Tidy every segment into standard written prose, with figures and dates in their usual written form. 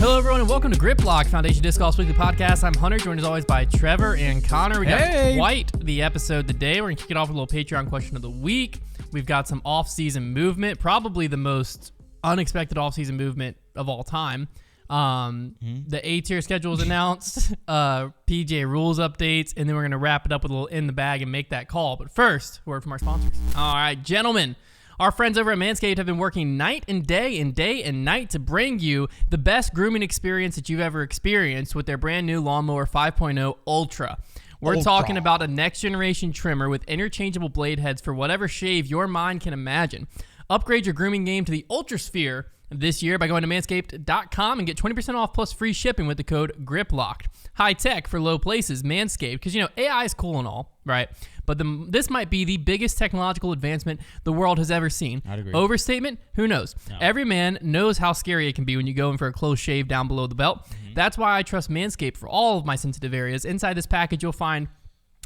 Hello, everyone, and welcome to Grip Lock, Foundation Disc Golf's weekly podcast. I'm Hunter, joined as always by Trevor and Konner. We got quite the episode today. We're going to kick it off with a little Patreon question of the week. We've got some off-season movement, probably the most unexpected off-season movement of all time. The A-tier schedule is announced, PDGA rules updates, and then we're going to wrap it up with a little in the bag and make that call. But first, word from our sponsors. All right, gentlemen. Our friends over at Manscaped have been working night and day and night to bring you the best grooming experience that you've ever experienced with their brand new Lawnmower 5.0 Ultra. We're talking about a next-generation trimmer with interchangeable blade heads for whatever shave your mind can imagine. Upgrade your grooming game to the Ultra Sphere this year by going to manscaped.com and get 20% off plus free shipping with the code GRIPLOCKED. High tech for low places, Manscaped, because, AI is cool and all, right? But this might be the biggest technological advancement the world has ever seen. I'd agree. Overstatement? Who knows? No. Every man knows how scary it can be when you go in for a close shave down below the belt. That's why I trust Manscaped for all of my sensitive areas. Inside this package, you'll find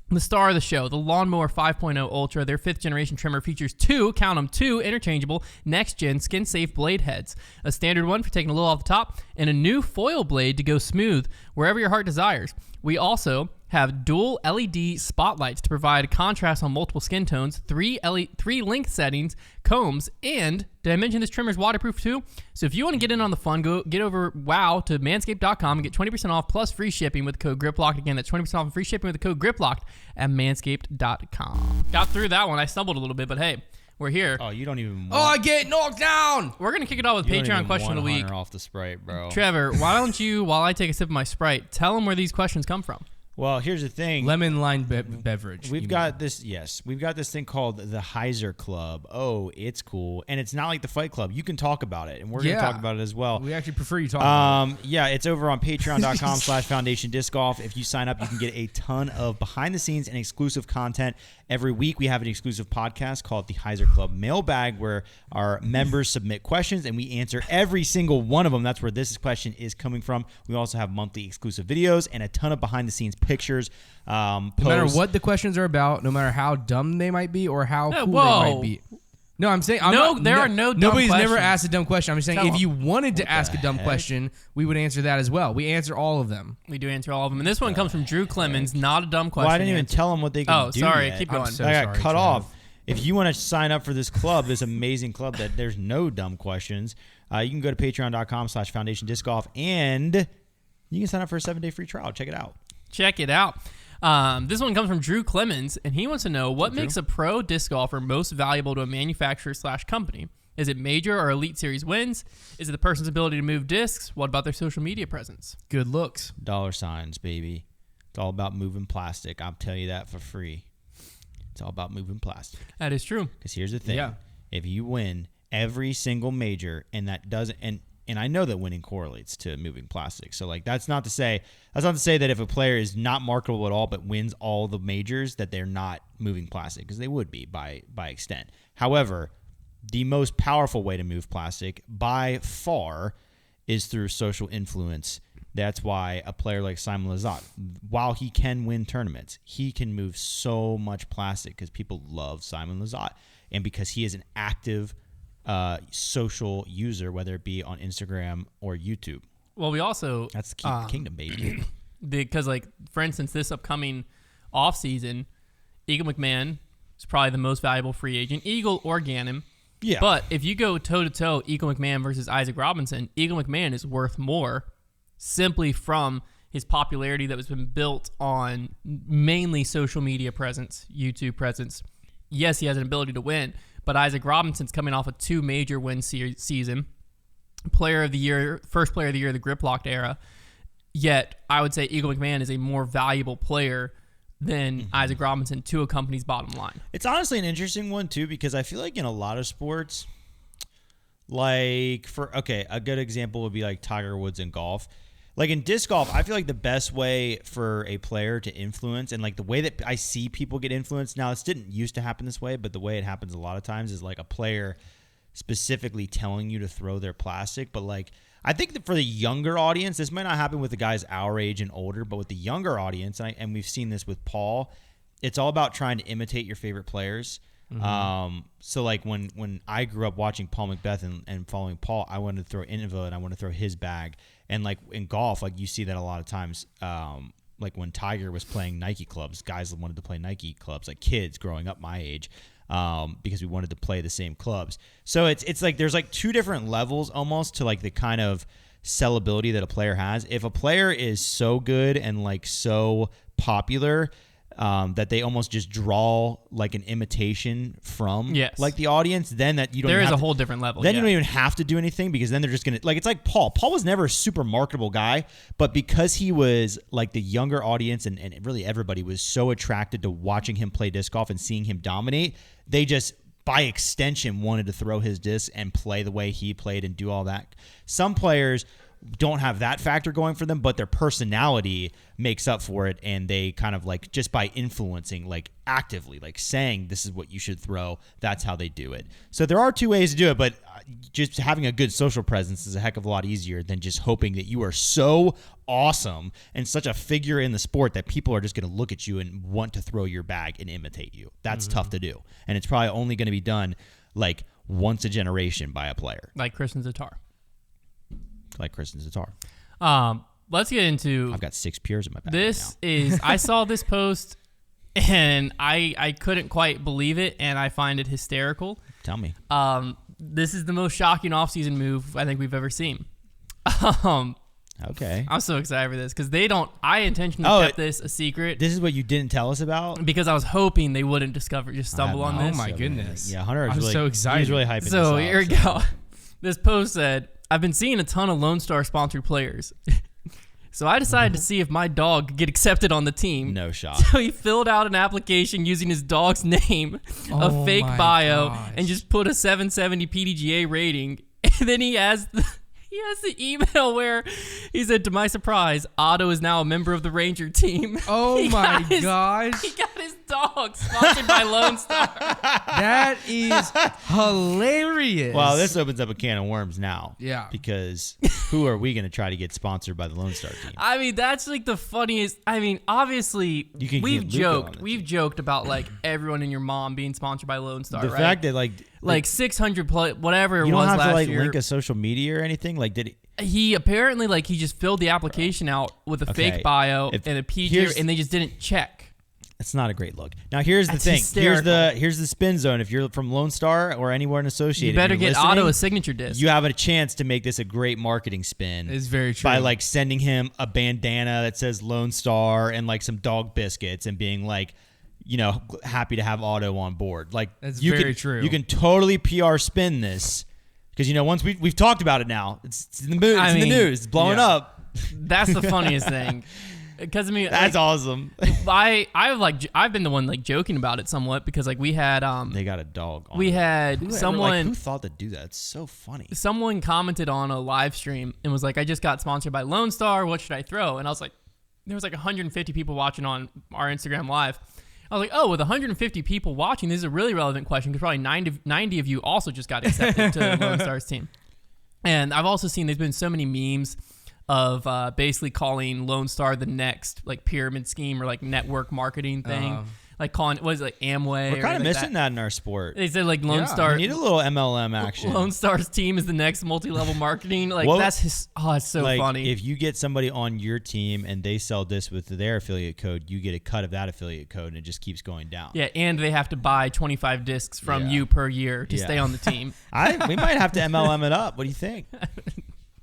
the star of the show, the Lawnmower 5.0 Ultra. Their 5th-generation trimmer features two interchangeable next-gen skin-safe blade heads. A standard one for taking a little off the top, and a new foil blade to go smooth wherever your heart desires. We also have dual LED spotlights to provide contrast on multiple skin tones, three length settings, combs, and did I mention this trimmer's waterproof too? So if you want to get in on the fun, get over to manscaped.com and get 20% off plus free shipping with the code GRIPLOCKED. Again, that's 20% off and free shipping with the code GRIPLOCKED at manscaped.com. Got through that one. I stumbled a little bit, but hey, we're here. Oh, you don't even want... Oh, I get knocked down! We're going to kick it off with Patreon question of the week. Hunter off the Sprite, bro. Trevor, why don't you, while I take a sip of my Sprite, tell them where these questions come from. Well, here's the thing. Lemon lime beverage. We've got this thing called the Heiser Club. Oh, it's cool. And it's not like the Fight Club. You can talk about it, and we're going to talk about it as well. We actually prefer you talk about it. Yeah, it's over on patreon.com/Foundation Disc Golf. If you sign up, you can get a ton of behind-the-scenes and exclusive content. Every week, we have an exclusive podcast called the Heiser Club Mailbag, where our members submit questions, and we answer every single one of them. That's where this question is coming from. We also have monthly exclusive videos and a ton of behind-the-scenes pictures. No matter what the questions are about, no matter how dumb they might be or how cool they might be. No, I'm saying there are no dumb nobody's questions. never asked a dumb question. I'm just saying if you wanted to ask a dumb question, we would answer that as well. We answer all of them. We do answer all of them. And this one comes from Drew Clemens, not a dumb question. Well, I didn't even tell them what they can do. Oh, sorry. Yet. Keep going. I got cut off. If you want to sign up for this club, this amazing club that there's no dumb questions, you can go to patreon.com/Foundation Disc Golf, and you can sign up for a 7-day free trial. Check it out. Check it out. This one comes from Drew Clemens, and he wants to know what makes a pro disc golfer most valuable to a manufacturer/company. Is it major or elite series wins? Is it the person's ability to move discs? What about their social media presence? Good looks. Dollar signs, baby. It's all about moving plastic. I'll tell you that for free. It's all about moving plastic. That is true. Because here's the thing. Yeah. If you win every single major, and that doesn't... And I know that winning correlates to moving plastic. So, that's not to say that if a player is not marketable at all but wins all the majors, that they're not moving plastic, because they would be by extent. However, the most powerful way to move plastic by far is through social influence. That's why a player like Simon Lizotte, while he can win tournaments, he can move so much plastic because people love Simon Lizotte, and because he is an active social user, whether it be on Instagram or YouTube. Well, we also... That's the key to the kingdom, baby. Because, for instance, this upcoming offseason, Eagle McMahon is probably the most valuable free agent. Eagle or Gannon. Yeah. But if you go toe-to-toe, Eagle McMahon versus Isaac Robinson, Eagle McMahon is worth more simply from his popularity that has been built on mainly social media presence, YouTube presence. Yes, he has an ability to win, but Isaac Robinson's coming off a 2 major win season. Player of the year, first player of the year of the grip locked era. Yet, I would say Eagle McMahon is a more valuable player than Isaac Robinson to a company's bottom line. It's honestly an interesting one, too, because I feel like in a lot of sports, a good example would be like Tiger Woods in golf. Like in disc golf, I feel like the best way for a player to influence, and the way that I see people get influenced, now this didn't used to happen this way, but the way it happens a lot of times is a player specifically telling you to throw their plastic. But I think that for the younger audience, this might not happen with the guys our age and older, but with the younger audience, and we've seen this with Paul, it's all about trying to imitate your favorite players. So when I grew up watching Paul Macbeth and following Paul, I wanted to throw Innova and I wanted to throw his bag. And like in golf, like you see that a lot of times. Like when Tiger was playing Nike clubs, guys wanted to play Nike clubs, like kids growing up my age, because we wanted to play the same clubs. So it's like there's like two different levels almost to like the kind of sellability that a player has. If a player is so good and like so popular that they almost just draw like an imitation from like the audience, then that you don't. There is a whole different level. Then you don't even have to do anything because then they're just gonna like. It's like Paul. Paul was never a super marketable guy, but because he was like the younger audience and really everybody was so attracted to watching him play disc golf and seeing him dominate, they just by extension wanted to throw his disc and play the way he played and do all that. Some players don't have that factor going for them, but their personality makes up for it, and they kind of like just by influencing, like actively, like saying this is what you should throw, that's how they do it. So there are two ways to do it, but just having a good social presence is a heck of a lot easier than just hoping that you are so awesome and such a figure in the sport that people are just going to look at you and want to throw your bag and imitate you. That's tough to do, and it's probably only going to be done like once a generation by a player. Like Christian Zatar. Like Christian Zatar. Let's get into. I've got 6 peers in my bag. This is. I saw this post, and I couldn't quite believe it, and I find it hysterical. Tell me. This is the most shocking offseason move I think we've ever seen. Okay. I'm so excited for this because they don't. I intentionally kept this a secret. This is what you didn't tell us about? Because I was hoping they wouldn't stumble on this. Oh my goodness. Yeah, Hunter I'm really, so excited. He's really hyping this So up, here we go. This post said, I've been seeing a ton of Lone Star sponsored players. So I decided to see if my dog could get accepted on the team. No shot. So he filled out an application using his dog's name, a fake bio, and just put a 770 PDGA rating. And then he has the email where he said, to my surprise, Otto is now a member of the Ranger team. Oh my gosh. He got his dog sponsored by Lone Star. That is hilarious. Well, this opens up a can of worms now. Yeah. Because who are we going to try to get sponsored by the Lone Star team? I mean, that's like the funniest. I mean, obviously, we've joked about like everyone and your mom being sponsored by Lone Star, the right? fact that like 600 whatever it you was don't have last to like year. link a social media or anything. Like, did he apparently like he just filled the application out with a fake bio and a PG, and they just didn't check. It's not a great look. Now here's the thing. Hysterical. Here's the spin zone. If you're from Lone Star or anywhere associated, you better get Otto a signature disc. You have a chance to make this a great marketing spin. It's very true. By like sending him a bandana that says Lone Star and like some dog biscuits and being like, you know, happy to have Otto on board. Like that's very true. You can totally PR spin this because, you know, once we've talked about it now. It's in the news. It's in the news. It's blowing up. That's the funniest thing. Because I mean, that's like, awesome. I've been the one like joking about it somewhat because like we had they got a dog. We had someone who thought to do that. It's so funny. Someone commented on a live stream and was like, "I just got sponsored by Lone Star. What should I throw?" And I was like, there was like 150 people watching on our Instagram live. I was like, oh, with 150 people watching, this is a really relevant question because probably 90 of you also just got accepted to Lone Star's team. And I've also seen there's been so many memes of basically calling Lone Star the next like pyramid scheme or like network marketing thing. Like calling, what is it, like Amway? We're kind of missing that in our sport. They said like Lone Star. We need a little MLM action. Lone Star's team is the next multi-level marketing. Like it's so like, funny. If you get somebody on your team and they sell this with their affiliate code, you get a cut of that affiliate code and it just keeps going down. Yeah, and they have to buy 25 discs from you per year to stay on the team. We might have to MLM it up. What do you think?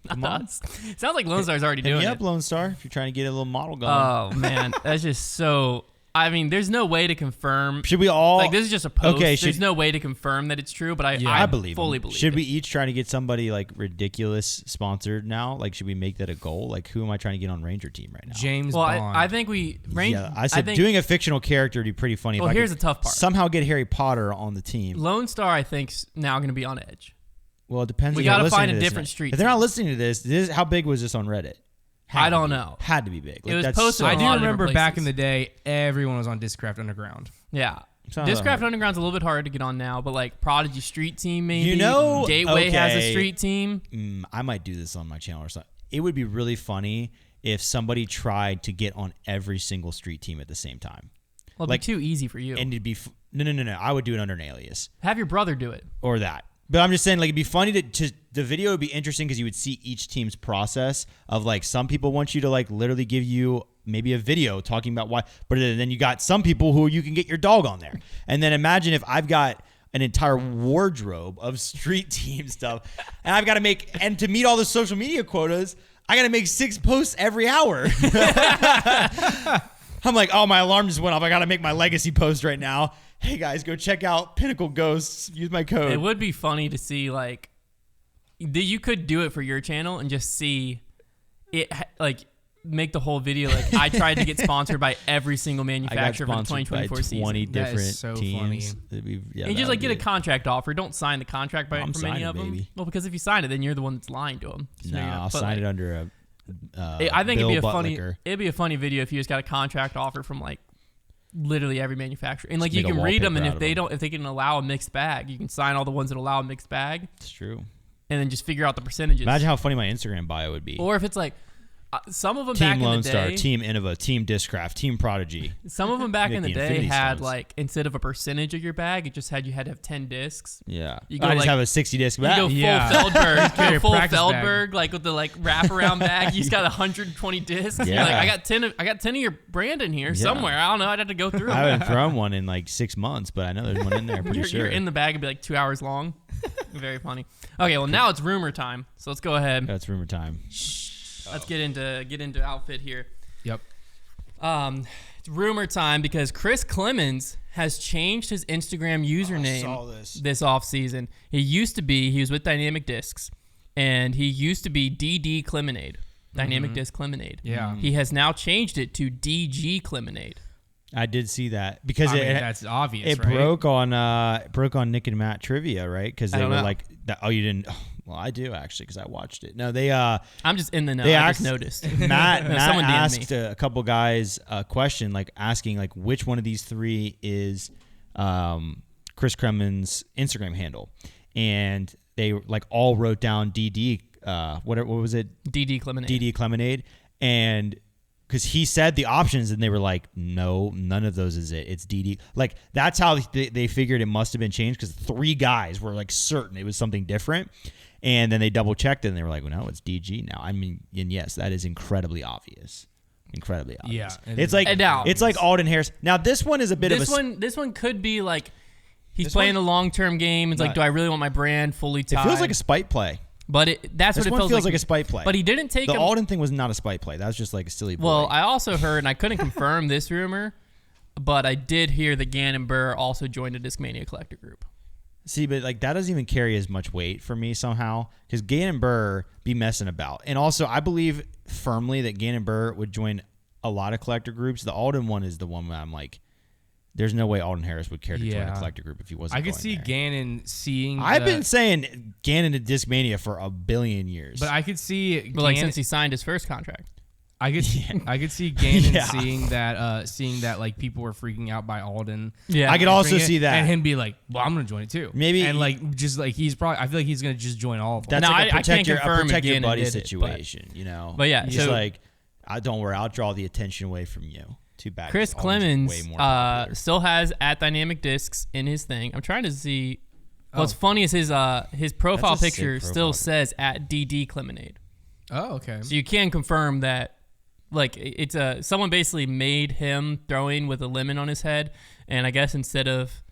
Come on. Sounds like Lone Star's already doing it. Yep, Lone Star, if you're trying to get a little model going. Oh, man. That's just so... I mean, there's no way to confirm. Should we all... Like, this is just a post. Okay, there's no way to confirm that it's true, but I fully believe Should we each try to get somebody, like, ridiculous sponsored now? Like, should we make that a goal? Like, who am I trying to get on Ranger team right now? James Bond. I think we... I said doing a fictional character would be pretty funny. Well, here's the tough part. Somehow get Harry Potter on the team. Lone Star, I think, is now going to be on Edge. Well, it depends. We got to find a different street. If they're not listening to this, how big was this on Reddit? I don't know. Had to be big. Like, it was posted. I do remember back in the day, everyone was on Discraft Underground. Yeah. Discraft Underground's a little bit harder to get on now, but like Prodigy Street Team maybe. You know, Gateway has a street team. I might do this on my channel or something. It would be really funny if somebody tried to get on every single street team at the same time. Well, it'd be too easy for you. And it'd be no. I would do it under an alias. Have your brother do it. Or that. But I'm just saying, like, it'd be funny to the video would be interesting because you would see each team's process of, like, some people want you to, like, literally give you maybe a video talking about why, but then you got some people who you can get your dog on there. And then imagine if I've got an entire wardrobe of street team stuff and I've got to and to meet all the social media quotas, I got to make 6 posts every hour. I'm like, oh, my alarm just went off. I got to make my legacy post right now. Hey, guys, go check out Pinnacle Ghosts. Use my code. It would be funny to see, like, you could do it for your channel and just see it, like, make the whole video like, I tried to get sponsored by every single manufacturer for the 2024 season. 20 different so teams. Funny. And just, like, get a contract offer. Don't sign the contract by from any of them. Baby. Well, because if you sign it, then you're the one that's lying to them. So no, I'll sign it under a I think it'd be a funny video if you just got a contract offer from, like, literally every manufacturer, and, like, you can read them, and if they can allow a mixed bag, you can sign all the ones that allow a mixed bag. It's true. And then just figure out the percentages. Imagine how funny my Instagram bio would be. Or if it's like some of them Team back Lone in the Star, day, Team Innova, Team Discraft, Team Prodigy. Some of them back in the day had stones. like, instead of a percentage of your bag, it just had you had to have 10 discs. Yeah, You go I just like, have a 60 disc you bag. go full Feldberg, you go full Feldberg, like with the like wraparound bag. You just got 120 discs. Yeah. You're like, I got 10 of your brand in here somewhere. I don't know. I'd have to go through. I haven't thrown one in like 6 months, but I know there's one in there. Pretty sure. You're in the bag. It'd be like 2 hours long. Very funny. Okay, well now it's rumor time. So let's go ahead. That's rumor time. Let's get into outfit here. Yep. It's rumor time because Chris Clemens has changed his Instagram username this offseason. He was with Dynamic Discs, and he used to be DD Clemonade, Dynamic Disc Clemonade. Yeah. He has now changed it to DG Clemonade. I did see that because that's obvious. It broke on Nick and Matt trivia, right? Because they were know. like, "Oh, you didn't." Well, I do actually because I watched it. No, they. I'm just in the know. I just noticed. Matt Someone asked me. a couple guys a question, like asking like which one of these three is Chris Clemens' Instagram handle, and they like all wrote down DD. What was it? DD Clemonade. DD Clemonade, and because he said the options, and they were like, no, none of those is it. It's DD. Like that's how they figured it must have been changed because 3 guys were like certain it was something different. And then they double checked it and they were like, well, no, it's DG now. I mean, and yes, that is incredibly obvious. Incredibly obvious. Yeah. It's like Alden Harris. Now, this one is a bit of a... This one could be like he's playing the long-term game. It's like, do I really want my brand fully tied? It feels like a spite play. But that's what it feels like a spite play. But he didn't take the Alden thing was not a spite play. That was just like a silly boy. Well, I also heard, and I couldn't confirm this rumor, but I did hear that Gannon Burr also joined a Discmania collector group. See, but like that doesn't even carry as much weight for me somehow because Gannon Burr be messing about. And also, I believe firmly that Gannon Burr would join a lot of collector groups. The Alden one is the one where I'm like, there's no way Alden Harris would care to join a collector group if he wasn't. I could see there. Gannon seeing. I've been saying Gannon to Discmania for a billion years. But I could see Gannon, like since he signed his first contract. I could see Gannon seeing that like people were freaking out by Alden. Yeah, I could also see that, and him be like, "Well, I'm gonna join it too." Maybe, and like just like I feel like he's gonna just join all of them. That's now, like I can't confirm protect your buddy it, situation, you know. But yeah, just like, don't worry, I'll draw the attention away from you. Too bad. Chris Clemens still has at Dynamic Discs in his thing. I'm trying to see. What's funny is his profile picture still says at DD Clemonade. Oh, okay. So you can confirm that. Like it's someone basically made him throwing with a lemon on his head, and I guess instead of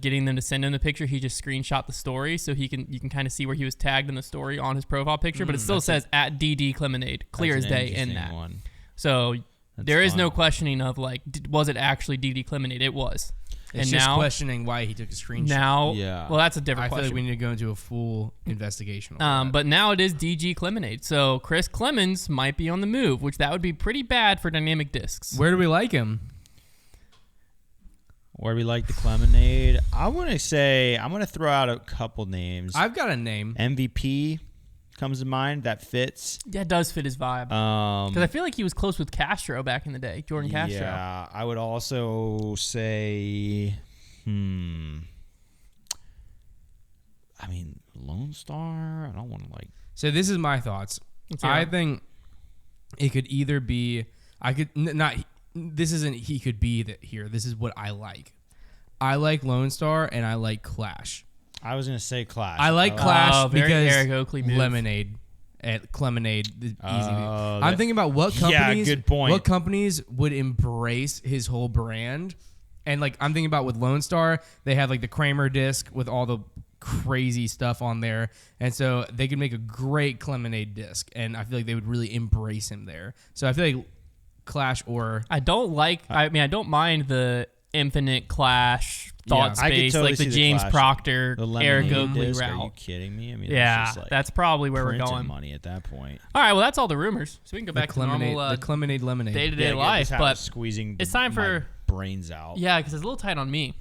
getting them to send him the picture, he just screenshot the story so you can kind of see where he was tagged in the story on his profile picture, but it still says at DD Clemonade, clear as day in that. One. So there is no questioning of like, was it actually DD Clemonade? It was. It's and just now, questioning why he took a screenshot. Now, well, that's a different question. I feel like we need to go into a full investigation. But now it is DG Clemonade. So Chris Clemens might be on the move, which that would be pretty bad for Dynamic Discs. Where do we like him? Where do we like the Clemonade? I'm going to throw out a couple names. I've got a name. MVP comes to mind. That fits. Yeah, it does fit his vibe. Because I feel like he was close with Castro back in the day, Jordan Castro. Yeah, I would also say, I mean, Lone Star. I don't want to like. So this is my thoughts. I think it could either be. This isn't. He could be that here. This is what I like. I like Lone Star and I like Clash. I was gonna say Clash. I like Clash very because Eric Oakley move. Lemonade. At Clemonade, easy. I'm that- thinking about what companies. Yeah, good point. What companies would embrace his whole brand, and like I'm thinking about with Lone Star, they have like the Kramer disc with all the crazy stuff on there, and so they could make a great Clemonade disc, and I feel like they would really embrace him there. So I feel like Clash or I don't mind the Infinite Clash thought I could space, totally like the see the James Clash. Proctor, The Eric Lemonade Oakley disc, route. Are you kidding me? I mean, Yeah, that's just like that's probably where we're printing going. money at that point. All right, well, that's all the rumors. So we can go the back to normal the Clemonade lemonade. day-to-day Yeah, life. just But squeezing. it's time my for brains out. yeah, because it's a little tight on me.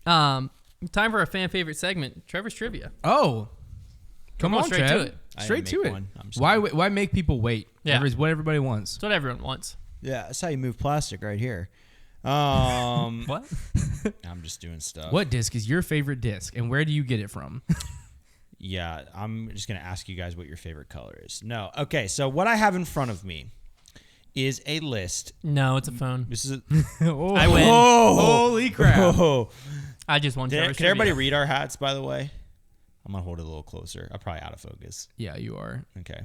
Time for a fan favorite segment, Trevor's Trivia. Oh, come We're on, going straight Trev. to it. I Straight didn't to make it. one. I'm sorry. Why make people wait? Yeah. What everybody wants. That's what everyone wants. Yeah, that's how you move plastic right here. What? I'm just doing stuff. What disc is your favorite disc, and where do you get it from? Yeah, I'm just gonna ask you guys what your favorite color is. No, okay. So what I have in front of me is a list. No, it's a phone. This is. Oh, I win. Holy crap! Oh. I just won Trevor's Can everybody Trivia. read our hats, by the way? I'm gonna hold it a little closer. I'm probably out of focus. Yeah, you are. Okay.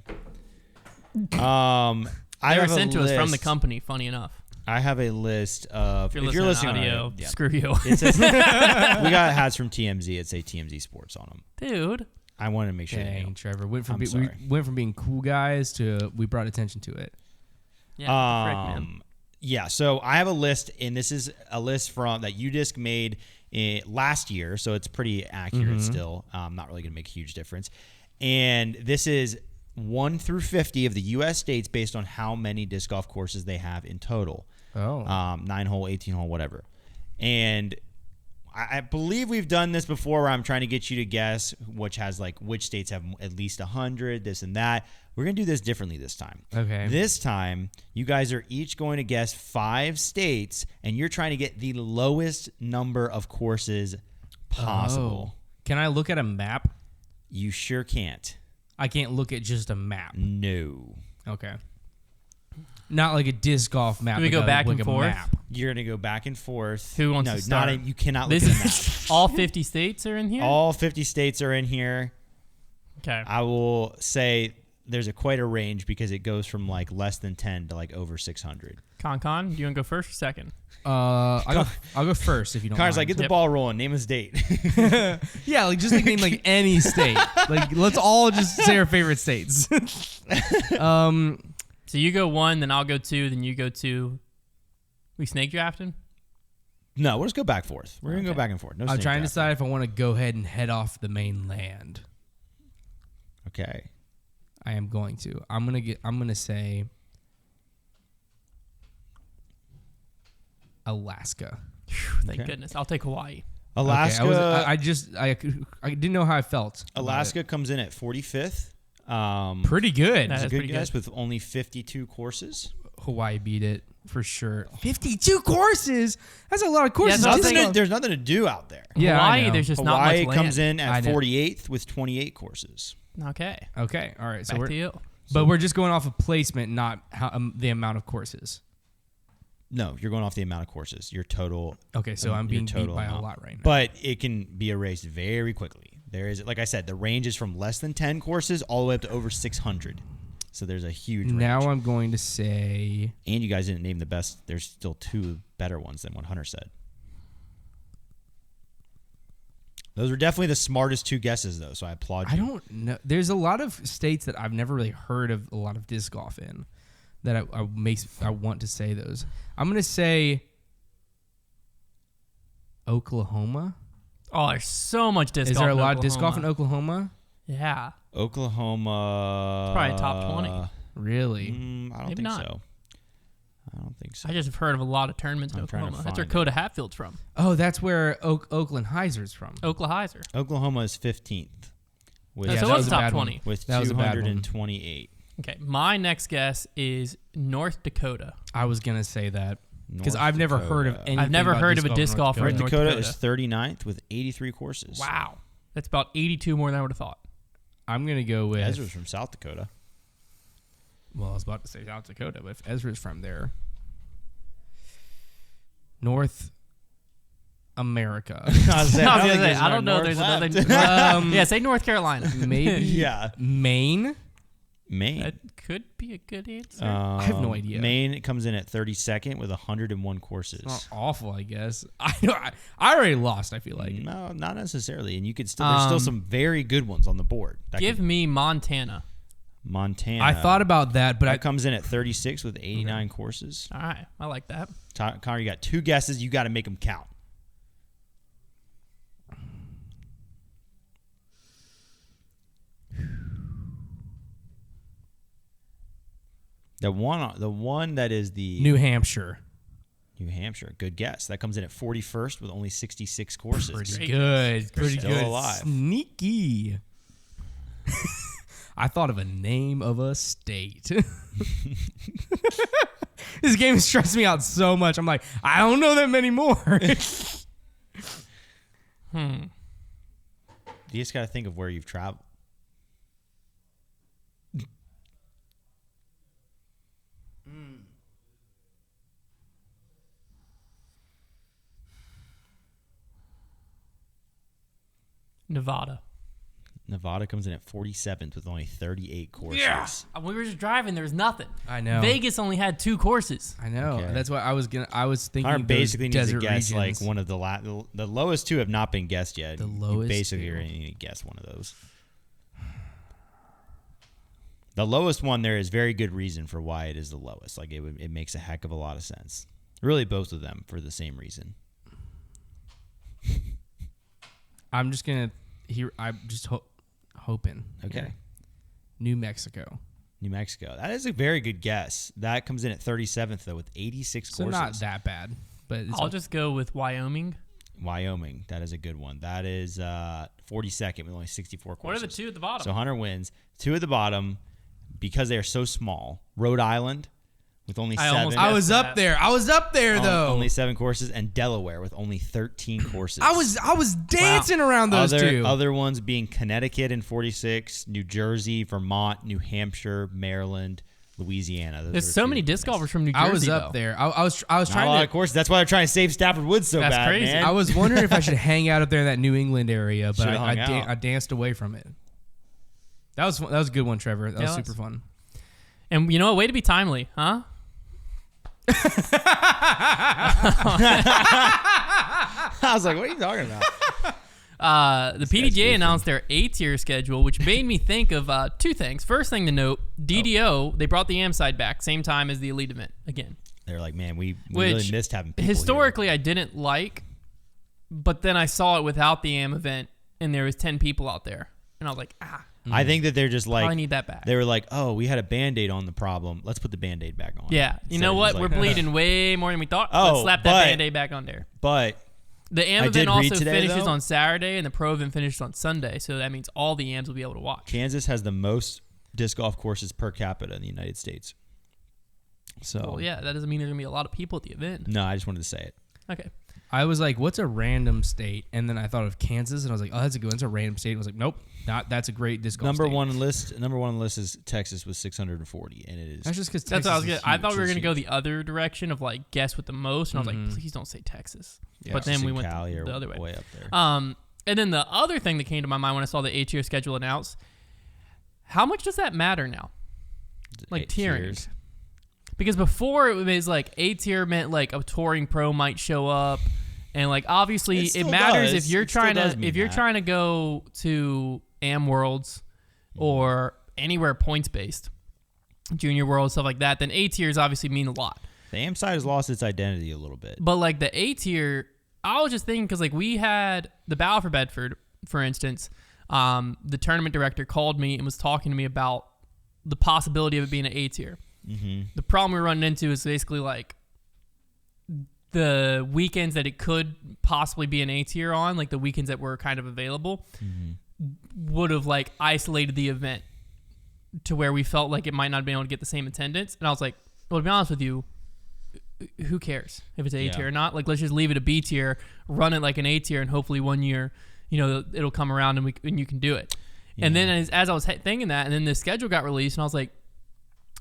They I were have sent a to us from the list. company, funny enough. I have a list of. If you're listening to audio, on audio, yeah. screw you. It says, we got hats from TMZ. It say TMZ Sports on them. Dude. I wanted to make sure. Dang, You knew. Trevor. We I'm sorry. went from being cool guys to we brought attention to it. Yeah, frick, man. Yeah, so I have a list, and this is a list from that UDisc made last year, so it's pretty accurate still. Not really going to make a huge difference. And this is 1 through 50 of the U.S. states based on how many disc golf courses they have in total. Oh. 9-hole, 18-hole, whatever. And I believe we've done this before where I'm trying to get you to guess which states have at least 100, this and that. We're going to do this differently this time. Okay. This time, you guys are each going to guess 5 states, and you're trying to get the lowest number of courses possible. Oh. Can I look at a map? You sure can't. I can't look at just a map. No. Okay. Not like a disc golf map. Do we like go a, back like and a forth? Map. You're going to go back and forth. Who wants no, to start? you cannot look This at a map. is all 50 states are in here? All 50 states are in here. Okay. I will say there's quite a range because it goes from like less than 10 to like over 600. Con, do you want to go first or second? I'll go first if you don't Connor's mind. like, get the Yep. ball rolling. Name his date. Yeah, like just like name like any state. Like let's all just say our favorite states. So you go 1, then I'll go 2, then you go 2. We snake drafting? No, we'll just go back and forth. We're going to Okay. go back and forth. No I'm snake trying to drafting. decide if I want to go ahead and head off the mainland. Okay. I am going to. I'm gonna say Alaska. Thank Okay. goodness. I'll take Hawaii. Alaska. Okay, I didn't know how I felt. about Alaska comes in at 45th. it. Pretty good. That's It's a good pretty guess good. with only 52 courses. Hawaii beat it for sure. 52 courses. That's a lot of courses. Yeah, Disc There's golf. nothing to do out there. Yeah, I Hawaii, know. there's just Hawaii not much comes land. in I at know. 48th with 28 courses. Okay. Okay, all right. So Back we're to you. but we're just going off of placement, not how the amount of courses. No, you're going off the amount of courses. Your total. Okay, so I'm your being beat total by a amount. lot right now. But it can be erased very quickly. There is, like I said, the range is from less than 10 courses all the way up to over 600. So there's a huge range. Now I'm going to say And you guys didn't name the best. There's still 2 better ones than what Hunter said. Those were definitely the smartest 2 guesses, though, so I applaud you. I don't know. There's a lot of states that I've never really heard of a lot of disc golf in that I want to say those. I'm going to say Oklahoma. Oh, there's so much disc Is golf there a in lot of disc golf in Oklahoma. Oklahoma? Yeah. Oklahoma. Probably top 20. Really? I don't Maybe think not. so. I don't think so. I just have heard of a lot of tournaments in I'm trying to Oklahoma. That's where find Coda Hatfield's from. Oh, that's where Oakland Heiser's from. Oklahizer. Oklahoma is 15th with, So that it was was a top bad one. 20. with That was a bad one. 228. Okay. My next guess is North Dakota. I was going to say that because North I've never heard of Dakota. anything. I've never about heard of a disc golf in golfer North in North North Dakota Dakota. is 39th with 83 courses. Wow. That's about 82 more than I would have thought. I'm going to go with. Ezra's from South Dakota. Well, I was about to say South Dakota, but if Ezra's from there. North. America. I don't know. There's another. Yeah, say North Carolina. Maybe. Yeah. Maine. That could be a good answer. I have no idea. Maine comes in at 32nd with 101 courses. It's not awful, I guess. I already lost, I feel like. No, not necessarily. And you could still there's still some very good ones on the board. Give me Montana. Montana. I thought about that, but that comes in at 36 with 89 courses. All right. I like that. Konner, you got 2 guesses. You got to make them count. The one that is the New Hampshire. New Hampshire, good guess. That comes in at 41st with only 66 courses. Pretty good. Pretty Still good. alive. Sneaky. I thought of a name of a state. This game stressed me out so much. I'm like, I don't know that many more. You just got to think of where you've traveled. Nevada comes in at 47th with only 38 courses. Yeah. When we were just driving, there was nothing. I know. Vegas only had 2 courses. I know. Okay. That's what I was thinking. Konner basically needs to guess regions. like one of the lowest 2 have not been guessed yet. The lowest you basically 2. are going to need to guess one of those. The lowest one, there is very good reason for why it is the lowest. Like it makes a heck of a lot of sense. Really, both of them for the same reason. I'm just gonna I'm just hoping. Okay. New Mexico. New Mexico. That is a very good guess. That comes in at 37th though with 86 So courses. not that bad, but I'll just go with Wyoming. Wyoming. That is a good one. That is 42nd with only 64 courses. What are the 2 at the bottom? So Hunter wins. 2 at the bottom because they are so small. Rhode Island with only 7. I was up there. I was up there though. Only 7 courses, and Delaware with only 13 courses. I was dancing around those 2. Other ones being Connecticut in 46, New Jersey, Vermont, New Hampshire, Maryland, Louisiana. There's so many disc golfers from New Jersey. I was up though. there. I was Not trying a lot to. of courses. That's why they're trying to save Stafford Woods so That's bad, crazy. man. I was wondering if I should hang out up there in that New England area, but Should've hung out. I danced away from it. That was a good one, Trevor. That was super fun. And you know, a way to be timely, huh? I was like, what are you talking about? The PDGA announced their A-tier schedule, which made me think of 2 things. First thing to note, DDO, they brought the AM side back, same time as the elite event again. They're like, man, we really missed having people historically here. I didn't like, but then I saw it without the AM event, and there was 10 people out there, and I was like, I think that they're just like, I need that back. They were like, oh, we had a Band-Aid on the problem. Let's put the Band-Aid back on. Yeah. You know what? We're bleeding way more than we thought. Let's slap that Band-Aid back on there. But the AM event also finishes on Saturday, and the Pro event finishes on Sunday, so that means all the AMs will be able to watch. Kansas has the most disc golf courses per capita in the United States. So, well, yeah, that doesn't mean there's going to be a lot of people at the event. No, I just wanted to say it. Okay. I was like, what's a random state? And then I thought of Kansas, and I was like, oh, that's a good one. It's a random state. And I was like, nope, that's a great disc golf Number state. one on the list is Texas with 640, and it is. That's just because That's what I was Texas gonna. is I thought we were huge. going to go the other direction of like guess with the most, and I was like, please don't say Texas. Yeah, but then we went Cali the other way. Way up there. And then the other thing that came to my mind when I saw the A-tier schedule announced, how much does that matter now? Like tiering. Tiers. Because before it was like A-tier meant like a touring pro might show up, and like obviously it matters if you're trying to go to Am Worlds or anywhere points based, Junior World, stuff like that. Then A-tiers obviously mean a lot. The AM side has lost its identity a little bit. But like the A-tier, I was just thinking because like we had the Battle for Bedford, for instance, the tournament director called me and was talking to me about the possibility of it being an A-tier. Mm-hmm. The problem we were running into is basically like the weekends that it could possibly be an A-tier on, like the weekends that were kind of available, would have like isolated the event to where we felt like it might not have been able to get the same attendance. And I was like, well, to be honest with you, who cares if it's A-tier or not? Like, let's just leave it a B-tier, run it like an A-tier, and hopefully one year, you know, it'll come around and you can do it. Yeah. And then as I was thinking that, and then the schedule got released, and I was like,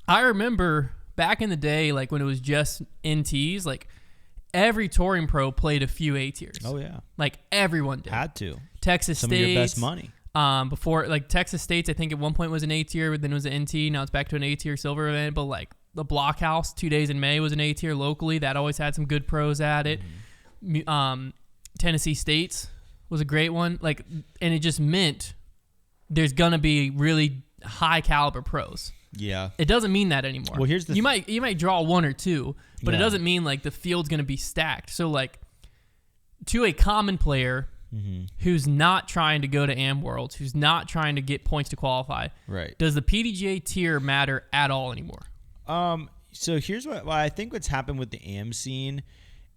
I remember back in the day, like when it was just NTs, like every touring pro played a few A tiers. Oh yeah, like everyone did. had to. Texas Some State, of your best money. Before, like Texas State's, I think at one point was an A tier, but then it was an NT. Now it's back to an A tier silver event. But like the Blockhouse 2 days in May was an A tier locally. That always had some good pros at it. Tennessee State's was a great one. Like, and it just meant there's gonna be really high caliber pros. Yeah. It doesn't mean that anymore. Well, here's the you might draw one or two, but it Yeah. doesn't mean like the field's gonna be stacked. So like to a common player who's not trying to go to Am Worlds, who's not trying to get points to qualify, Right. does the PDGA tier matter at all anymore? So here's what I think what's happened with the AM scene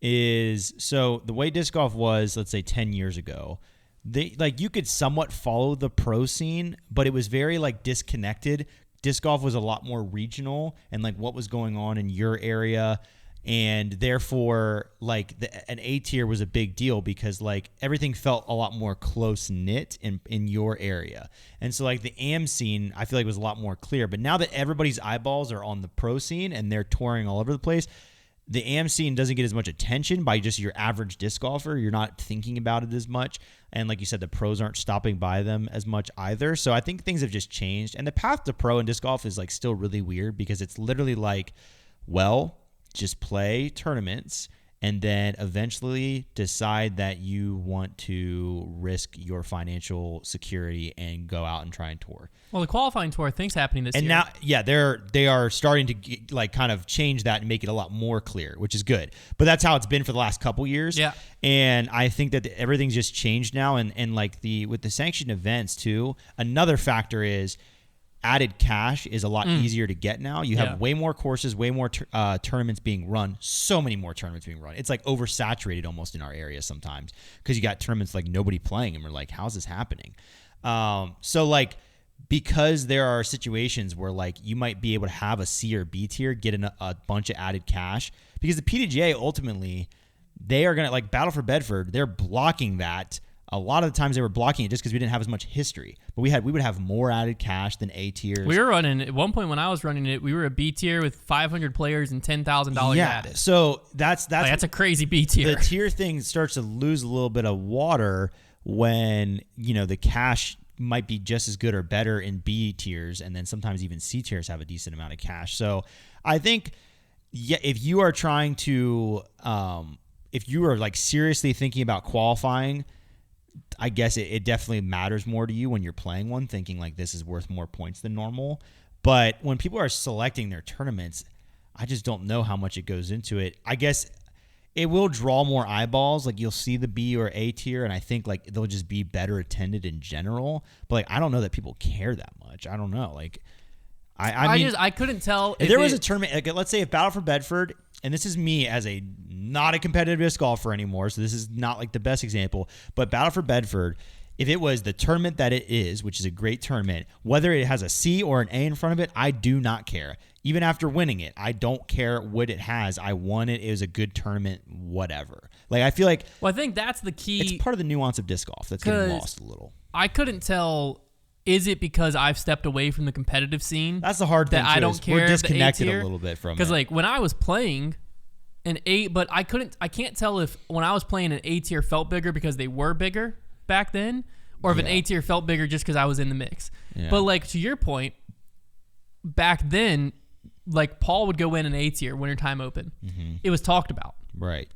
is, so the way disc golf was, let's say 10 years ago, you could somewhat follow the pro scene, but it was very like disconnected. Disc golf was a lot more regional and like what was going on in your area. And therefore, like an A tier was a big deal because like everything felt a lot more close knit in your area. And so like the AM scene, I feel like was a lot more clear. But now that everybody's eyeballs are on the pro scene and they're touring all over the place, the AM scene doesn't get as much attention by just your average disc golfer. You're not thinking about it as much. And like you said, the pros aren't stopping by them as much either. So I think things have just changed. And the path to pro in disc golf is like still really weird because it's literally like, well, just play tournaments and then eventually decide that you want to risk your financial security and go out and try and tour. Well, the qualifying tour, I think, is happening this year. And now, yeah, they are starting to like kind of change that and make it a lot more clear, which is good. But that's how it's been for the last couple years. Yeah. And I think that everything's just changed now. And like with the sanctioned events too, another factor is added cash is a lot easier to get now. You have way more courses, way more tournaments being run, so many more tournaments being run. It's like oversaturated almost in our area sometimes because you got tournaments like nobody playing and we're like, how's this happening? So like, because there are situations where like you might be able to have a C or B tier, get a bunch of added cash because the PDGA ultimately, they are going to like Battle for Bedford. They're blocking that. A lot of the times they were blocking it just because we didn't have as much history. But we would have more added cash than A tiers. We were running at one point when I was running it. We were a B tier with 500 players and $10,000 added. So that's a crazy B tier. The tier thing starts to lose a little bit of water when the cash might be just as good or better in B tiers, and then sometimes even C tiers have a decent amount of cash. So I think if you are trying to if you are like seriously thinking about qualifying, I guess it definitely matters more to you when you're playing one, thinking like this is worth more points than normal. But when people are selecting their tournaments, I just don't know how much it goes into it. I guess it will draw more eyeballs. Like you'll see the B or A tier, and I think like they'll just be better attended in general. But like I don't know that people care that much. I don't know. Like I couldn't tell if there was a tournament. Like, let's say if Battle for Bedford, and this is me as not a competitive disc golfer anymore, so this is not like the best example, but Battle for Bedford, if it was the tournament that it is, which is a great tournament, whether it has a C or an A in front of it, I do not care. Even after winning it, I don't care what it has. I won it. It was a good tournament, whatever. Like, I feel like... Well, I think that's the key. It's part of the nuance of disc golf that's getting lost a little. I couldn't tell... Is it because I've stepped away from the competitive scene? That's the hard thing. That I don't care. We're disconnected a little bit from it. Because like when I was playing an A, but I can't tell if when I was playing an A tier felt bigger because they were bigger back then, or if an A tier felt bigger just because I was in the mix. Yeah. But like to your point, back then, like Paul would go win an A tier Wintertime Open. Mm-hmm. It was talked about. Right.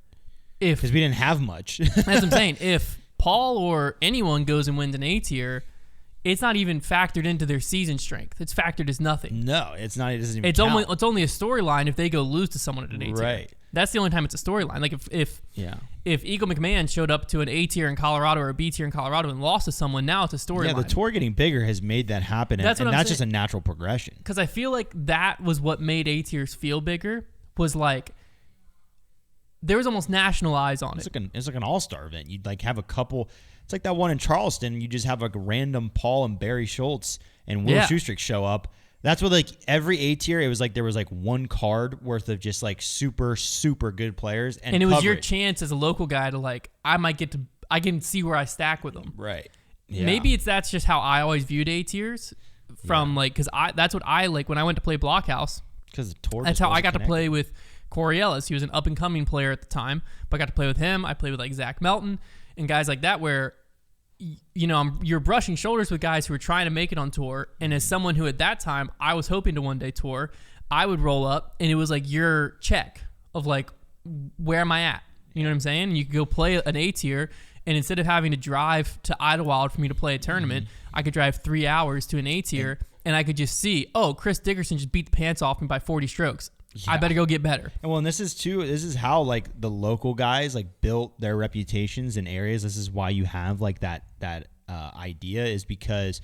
Because we didn't have much. That's what I'm saying. If Paul or anyone goes and wins an A tier, it's not even factored into their season strength. It's factored as nothing. No, it's not. It doesn't even count. It's only a storyline if they go lose to someone at an A tier. Right. That's the only time it's a storyline. Like if Eagle McMahon showed up to an A tier in Colorado or a B tier in Colorado and lost to someone, now it's a storyline. Yeah, the tour getting bigger has made that happen, and that's just a natural progression. Because I feel like that was what made A tiers feel bigger. Was like there was almost national eyes on it. It's like an all-star event. You'd like have a couple. It's like that one in Charleston. You just have like a random Paul and Barry Schultz and Will Schustrick show up. That's what like every A tier. It was like there was like one card worth of just like super super good players, and it was your chance as a local guy to like I can see where I stack with them. Right. Yeah. Maybe that's just how I always viewed A tiers from like because that's what I like when I went to play Blockhouse. Because the tour. That's how I got to play with Corey Ellis. He was an up-and-coming player at the time, but I got to play with him. I played with like Zach Melton and guys like that where, you know, you're brushing shoulders with guys who are trying to make it on tour. And as someone who at that time, I was hoping to one day tour, I would roll up and it was like your check of like, where am I at? You know what I'm saying? And you could go play an A tier, and instead of having to drive to Idlewild for me to play a tournament, I could drive 3 hours to an A tier, and I could just see, oh, Chris Dickerson just beat the pants off me by 40 strokes. Yeah. I better go get better. And well, and this is how like the local guys like built their reputations in areas. This is why you have like that idea, is because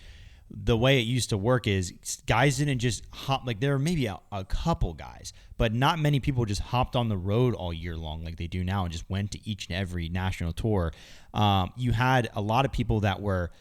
the way it used to work is guys didn't just hop. Like there were maybe a couple guys, but not many people just hopped on the road all year long like they do now and just went to each and every national tour. You had a lot of people that were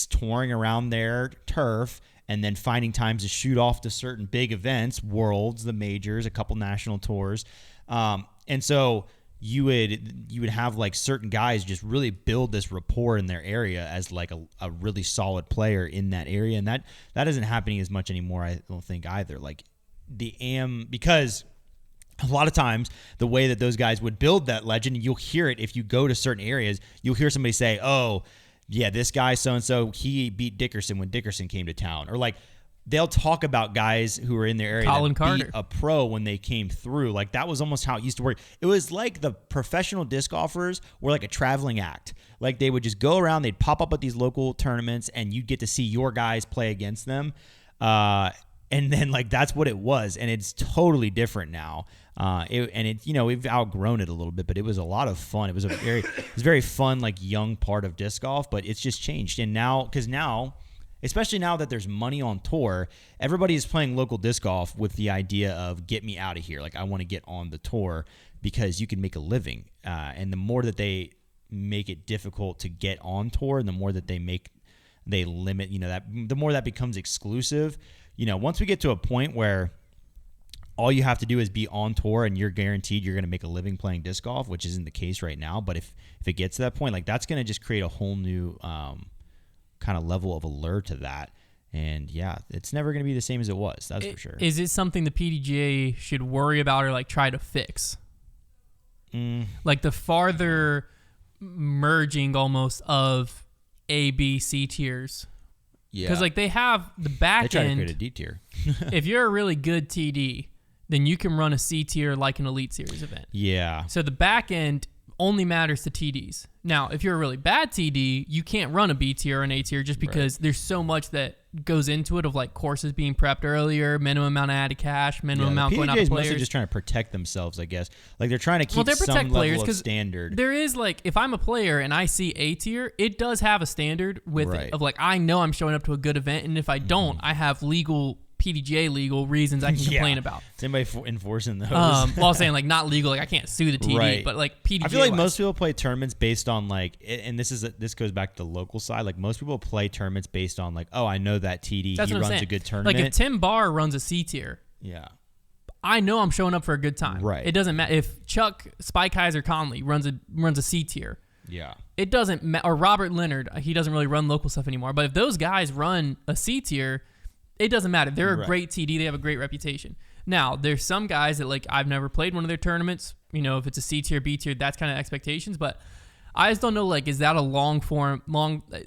touring around their turf and then finding times to shoot off to certain big events, Worlds, the majors, a couple national tours. And so you would have like certain guys just really build this rapport in their area as like a really solid player in that area. And that isn't happening as much anymore, I don't think either. Like because a lot of times the way that those guys would build that legend, you'll hear it if you go to certain areas, you'll hear somebody say, oh, yeah, this guy so-and-so, he beat Dickerson when Dickerson came to town. Or like they'll talk about guys who were in their area Colin that Carter. beat a pro when they came through. Like that was almost how it used to work. It was like the professional disc golfers were like a traveling act. Like they would just go around, they'd pop up at these local tournaments, and you'd get to see your guys play against them. And then like that's what it was, and it's totally different now. We've outgrown it a little bit, but it was a lot of fun. It was very fun, like young part of disc golf, but it's just changed. And now, especially now that there's money on tour, everybody is playing local disc golf with the idea of get me out of here. Like I want to get on the tour because you can make a living. And the more that they make it difficult to get on tour, and the more that they limit, that the more that becomes exclusive. Once we get to a point where all you have to do is be on tour and you're guaranteed you're going to make a living playing disc golf, which isn't the case right now. But if it gets to that point, like that's going to just create a whole new kind of level of allure to that. And yeah, it's never going to be the same as it was. That's for sure. Is it something the PDGA should worry about or like try to fix? Like the farther merging almost of A, B, C tiers. Yeah. Because like they have the back they try end. to create a D tier. If you're a really good TD, then you can run a C tier like an Elite Series event. Yeah. So the back end only matters to TDs. Now, if you're a really bad TD, you can't run a B tier or an A tier just because there's so much that goes into it of like courses being prepped earlier, minimum amount of added cash, minimum amount going out to players. players. Mostly just trying to protect themselves, I guess. Like they're trying to keep they protect some players level of standard. There is like, if I'm a player and I see A tier, it does have a standard with it of like, I know I'm showing up to a good event, and if I don't, I have PDGA legal reasons I can complain about. Is anybody enforcing those? Well, I'm saying like not legal, like I can't sue the TD, but like PDGA. I feel like most people play tournaments based on like, and this goes back to the local side. Like most people play tournaments based on like, oh, I know that TD, he runs a good tournament. Like if Tim Barr runs a C tier, I know I'm showing up for a good time. Right. It doesn't matter if Chuck Spikeheiser Conley runs a C tier. Yeah. It doesn't matter. Or Robert Leonard, he doesn't really run local stuff anymore. But if those guys run a C tier, it doesn't matter. They're a great TD. They have a great reputation. Now, there's some guys that, like, I've never played one of their tournaments. If it's a C tier, B tier, that's kind of expectations. But I just don't know, like, is that a long form?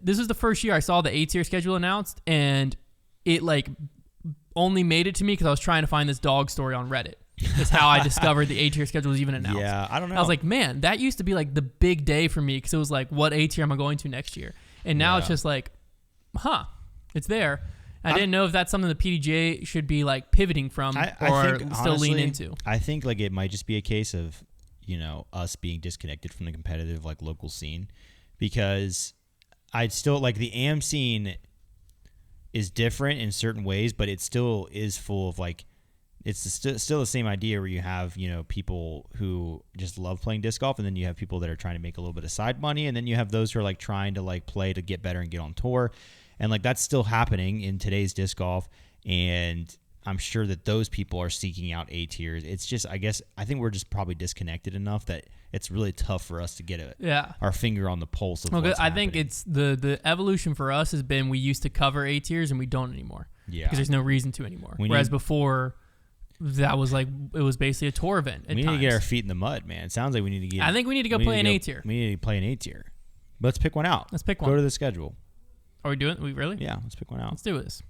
This is the first year I saw the A tier schedule announced, and it, like, only made it to me because I was trying to find this dog story on Reddit. That's how I discovered the A tier schedule was even announced. Yeah, I don't know. I was like, man, that used to be, like, the big day for me because it was like, what A tier am I going to next year? And now it's just like, it's there. I didn't know if that's something the PDGA should be like pivoting from or think, still lean into. I think like it might just be a case of, us being disconnected from the competitive like local scene, because I'd still like the AM scene is different in certain ways, but it still is full of like, it's still the same idea where you have, people who just love playing disc golf, and then you have people that are trying to make a little bit of side money, and then you have those who are like trying to like play to get better and get on tour. And like that's still happening in today's disc golf, and I'm sure that those people are seeking out A tiers. It's just, I think we're just probably disconnected enough that it's really tough for us to get our finger on the pulse of what's happening. I think it's the evolution for us has been we used to cover A tiers and we don't anymore. Yeah, because there's no reason to anymore. Whereas before, that was like, it was basically a tour event. We need to get our feet in the mud, man. It sounds like we need to get. I think we need to go play an A tier. We need to play an A tier. Let's pick one out. Let's pick one. Go to the schedule. Are we doing? We really? Yeah, let's pick one out. Let's do this.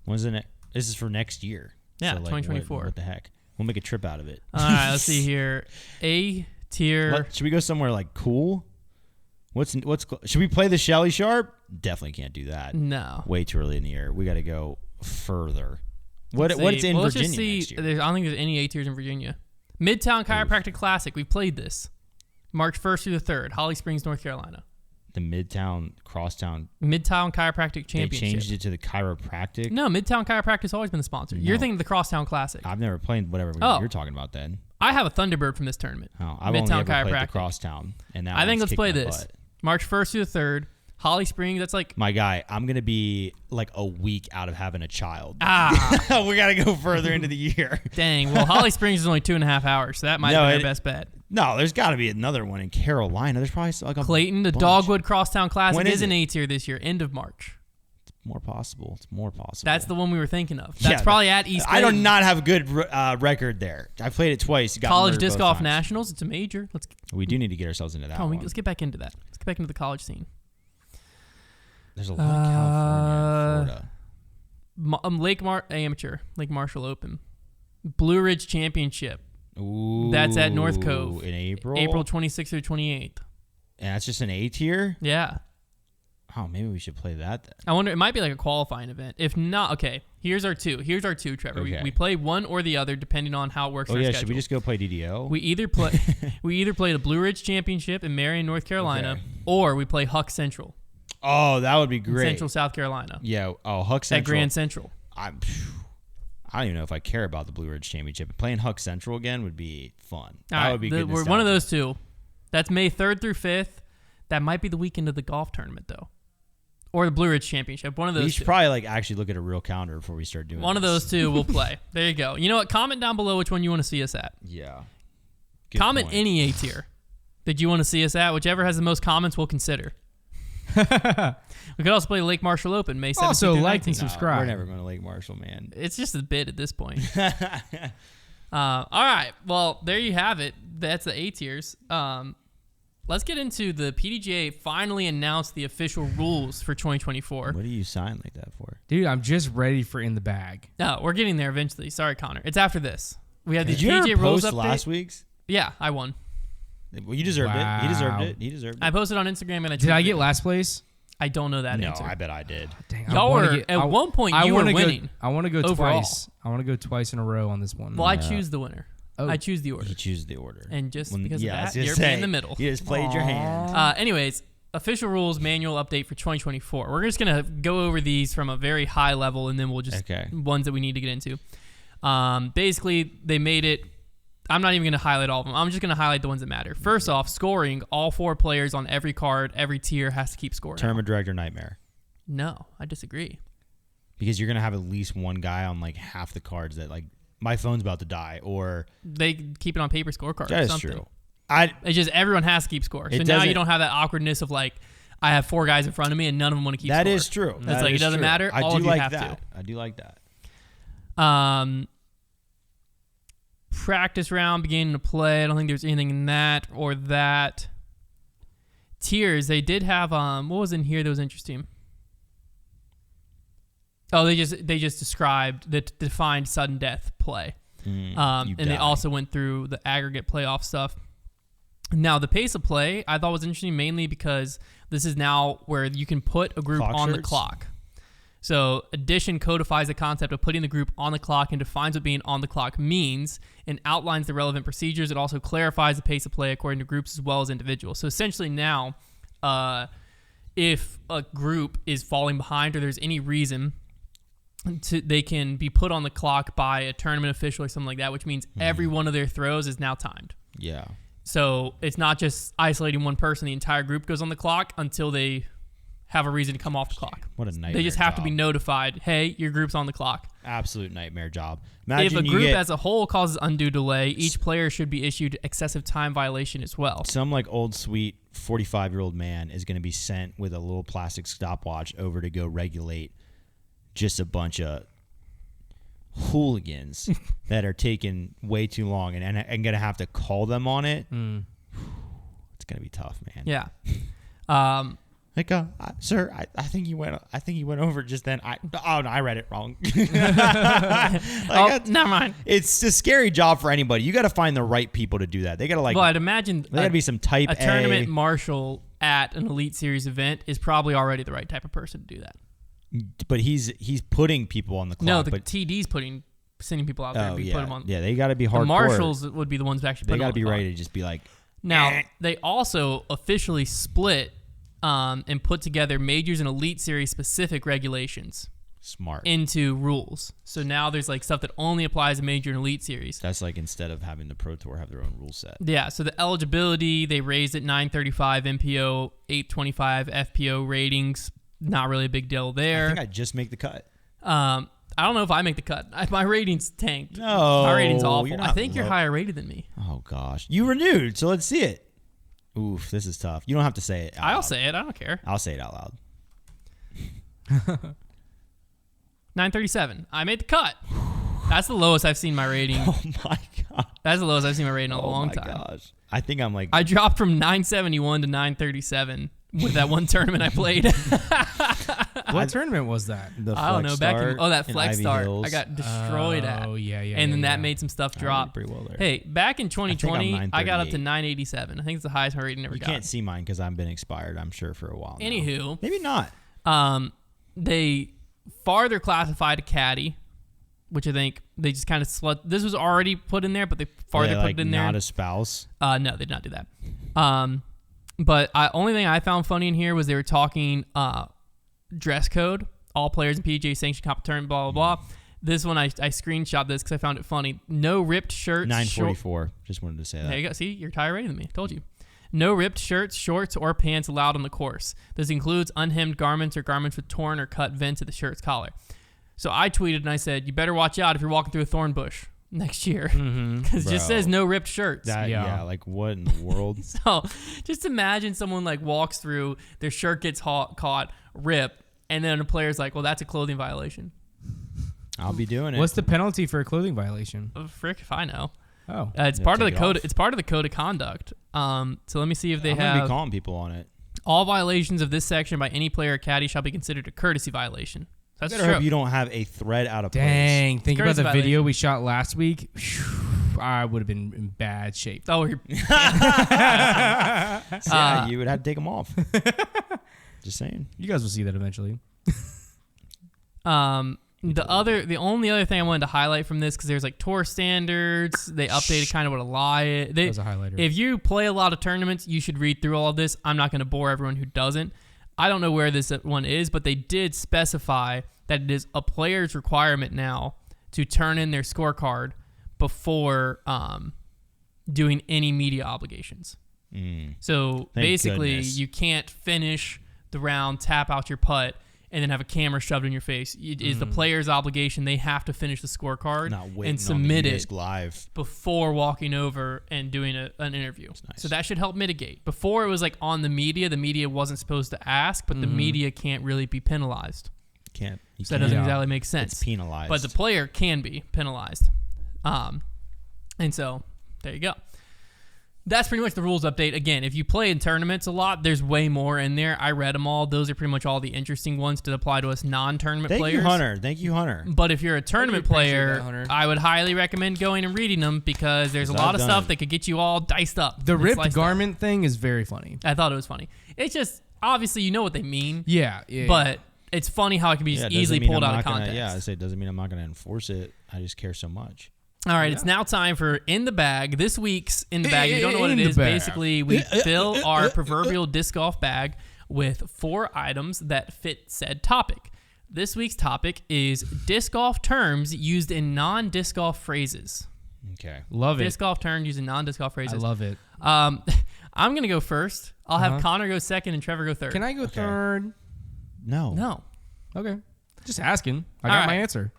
When's the This is for next year. Yeah, so, like, 2024. What the heck? We'll make a trip out of it. All right, let's see here. A tier. Should we go somewhere like cool? Should we play the Shelly Sharp? Definitely can't do that. No. Way too early in the year. We got to go further. Let's What's in let's Virginia just see. next year? I don't think there's any A tiers in Virginia. Midtown Chiropractic Classic. We played this March 1st through the 3rd. Holly Springs, North Carolina. The Midtown Crosstown. Midtown Chiropractic Championship. They changed it to the chiropractic. No, Midtown Chiropractic has always been the sponsor. You're thinking of the Crosstown Classic. I've never played whatever you're talking about then. I have a Thunderbird from this tournament. Oh, I've Midtown only ever played the Chiropractic. Crosstown. And that I think one's let's kicked play my this. butt. March 1st through the 3rd. Holly Springs, that's like... My guy, I'm going to be like a week out of having a child. We got to go further into the year. Dang. Well, Holly Springs is only 2.5 hours, so that might have been our best bet. No, there's got to be another one in Carolina. There's probably like a Clayton, the bunch. Dogwood Crosstown Classic When is is an it? A tier this year, end of March. It's more possible. That's the one we were thinking of. That's Yeah, probably at East I do Clayton. not have a good record there. I played it twice. Got College murdered Disc both Golf times. Nationals. It's a major. We do need to get ourselves into that one. Let's get back into that. Let's get back into the college scene. There's a lot of California and Florida. Lake Marshall Open. Blue Ridge Championship. Ooh, That's at North Cove. in April. April 26th through 28th. And that's just an A tier. Yeah. Oh, maybe we should play that then. I wonder, it might be like a qualifying event. If not, okay, here's our two, Trevor. Okay. We play one or the other depending on how it works in Oh our yeah, schedule. should we just go play DDO? We either play the Blue Ridge Championship in Marion, North Carolina, Okay. or we play Huck Central. Oh, that would be in great. Central South Carolina. Yeah. Oh, Huck Central. At Grand Central. I don't even know if I care about the Blue Ridge Championship. Playing Huck Central again would be fun. That would be good. We're one of those two. That's May 3rd through 5th. That might be the weekend of the golf tournament, though. Or the Blue Ridge Championship. One of those We two. should probably actually look at a real calendar before we start doing One of this. those two we'll play. There you go. You know what? Comment down below which one you want to see us at. Yeah. Good Comment point. any A tier that you want to see us at. Whichever has the most comments, we'll consider. We could also play Lake Marshall Open May 17th Also, through like 19th. and subscribe. We're never going to Lake Marshall, man. It's just a bit at this point. All right. Well, there you have it. That's the A tiers. Let's get into the PDGA finally announced the official rules for 2024. What do you sign like that for? Dude, I'm just ready for in the bag. No, we're getting there eventually. Sorry, Konner. It's after this. We have the Did you PDGA ever rules post update. last week's? Yeah, I won. Well, you deserved it. He deserved Wow. it. He deserved it. I posted on Instagram and I Did I tweeted get it. last place? I don't know that No, answer. I bet I did. Dang, Y'all were at one point you were winning. I want to go overall. twice. I want to go twice in a row on this one. Well, I choose the winner. Oh. I choose the order. You choose the order. And just because I was of that, gonna you're say, in the middle. You just played your hand. Anyways, official rules manual update for 2024. We're just going to go over these from a very high level, and then we'll just ones that we need to get into. Basically, they made it. I'm not even going to highlight all of them. I'm just going to highlight the ones that matter. First off, scoring. All 4 players on every card, every tier has to keep scoring. Tournament director nightmare. No, I disagree. Because you're going to have at least one guy on like half the cards that like, my phone's about to die, or They keep it on paper scorecard. that or is something. true. It's just everyone has to keep score. So It now you doesn't- don't have that awkwardness of like, I have 4 guys in front of me and none of them want to keep score. That is true. It's That like, it is doesn't true. matter. I All do of you like have that. to. I do like that. Practice round beginning to play. I don't think there's anything in that or that. Tiers, they did have what was in here that was interesting? Oh, they just described the defined sudden death play. And they also went through the aggregate playoff stuff. Now, the pace of play I thought was interesting mainly because this is now where you can put a group Clock on the shirts? clock. So addition codifies the concept of putting the group on the clock and defines what being on the clock means and outlines the relevant procedures. It also clarifies the pace of play according to groups as well as individuals. So essentially now, if a group is falling behind or there's any reason, they can be put on the clock by a tournament official or something like that, which means every one of their throws is now timed. Yeah. So it's not just isolating one person. The entire group goes on the clock until they have a reason to come off the clock. What a nightmare They just have to job. be notified, hey, your group's on the clock. Absolute nightmare job. If Imagine a you group get as a whole causes undue delay, each player should be issued excessive time violation as well. some like old sweet 45-year-old man is going to be sent with a little plastic stopwatch over to go regulate just a bunch of hooligans that are taking way too long, and I'm gonna have to call them on it. It's gonna be tough, man. Yeah. Sir, I think you went over just then. I read it wrong. Never mind. It's a scary job for anybody. You got to find the right people to do that. They got to Well, I'd imagine they got to be some type a tournament marshal at an Elite Series event is probably already the right type of person to do that. But he's putting people on the clock. No, the TD's sending people out there and put them on. Yeah, they got to be hardcore. The marshals would be the ones who actually put them on. They got to be ready to just be like. Now they also officially split. And put together majors and Elite Series specific regulations. Smart. Into rules. So now there's like stuff that only applies to major and Elite Series. That's like instead of having the Pro Tour have their own rule set. Yeah. So the eligibility, they raised it 935 MPO, 825 FPO ratings. Not really a big deal there. I think I just make the cut. I don't know if I make the cut. My rating's tanked. No. My rating's awful. I think you're higher rated than me. Oh, gosh. You renewed, so let's see it. Oof, this is tough. You don't have to say it out I'll loud. say it. I don't care. I'll say it out loud. 937. I made the cut. That's the lowest I've seen my rating. Oh, my God. That's the lowest I've seen my rating in a long time. Oh, my gosh. I think I'm like... I dropped from 971 to 937 with that one tournament I played. What tournament was that? I don't know. That Flex Start. Hills. I got destroyed at. Oh, yeah. And then that made some stuff drop. Pretty well there. Hey, back in 2020, I got up to 938. 987. I think it's the highest my rating ever got. You can't see mine because I've been expired, I'm sure, for a while now. Anywho. Maybe not. They farther classified a caddy, which I think they just kind of this was already put in there, but they farther put it in there. Not a spouse? No, they did not do that. But only thing I found funny in here was they were talking dress code, all players in PDGA sanctioned comp tournament, blah, blah, blah. This one, I screenshot this because I found it funny. No ripped shirts. 944. Just wanted to say that. There you go. See, you're higher rated than me. Told you. No ripped shirts, shorts, or pants allowed on the course. This includes unhemmed garments or garments with torn or cut vents at the shirt's collar. So I tweeted and I said, you better watch out if you're walking through a thorn bush next year because it just says no ripped shirts. Yeah, like what in the world? So just imagine someone like walks through, their shirt gets caught, ripped, and then a player's like, well, that's a clothing violation. I'll be doing it. What's the penalty for a clothing violation? Frick if I know. Oh, it's part of the code. It's part of the code of conduct. So let me see if I'm gonna be calling people on it. All violations of this section by any player or caddy shall be considered a courtesy violation. That's I hope you don't have a thread out of place. Dang, think about the violation. video we shot last week. I would have been in bad shape. Oh, you're Yeah, you would have to take them off. Just saying. You guys will see that eventually. The only other thing I wanted to highlight from this, because there's like tour standards, they updated kind of what a lie is. That was a highlighter. If you play a lot of tournaments, you should read through all of this. I'm not going to bore everyone who doesn't. I don't know where this one is, but they did specify that it is a player's requirement now to turn in their scorecard before doing any media obligations. So basically, goodness. You can't finish the round, tap out your putt, and then have a camera shoved in your face. It is the player's obligation. They have to finish the scorecard and submit it live before walking over and doing an interview. Nice. So that should help mitigate. Before it was like on the media wasn't supposed to ask, but the media can't really be penalized. Can't. So that doesn't exactly make sense. It's penalized. But the player can be penalized. And so there you go. That's pretty much the rules update. Again, if you play in tournaments a lot, there's way more in there. I read them all. Those are pretty much all the interesting ones to apply to us non-tournament players. Thank you, Hunter. But if you're a tournament player, I would highly recommend going and reading them because there's a lot of stuff that could get you all diced up. The ripped garment thing is very funny. I thought it was funny. It's just, obviously, you know what they mean. Yeah. But it's funny how it can be just easily pulled out of context. I say it doesn't mean I'm not going to enforce it. I just care so much. All right, it's now time for In the Bag. This week's In the Bag, if you don't know what it is, basically we fill our proverbial disc golf bag with 4 items that fit said topic. This week's topic is disc golf terms used in non-disc golf phrases. Okay. Love it. Disc golf terms used in non-disc golf phrases. I love it. I'm going to go first. I'll have Konner go second and Trevor go third. Can I go third? No. Okay. Just asking. I got my answer.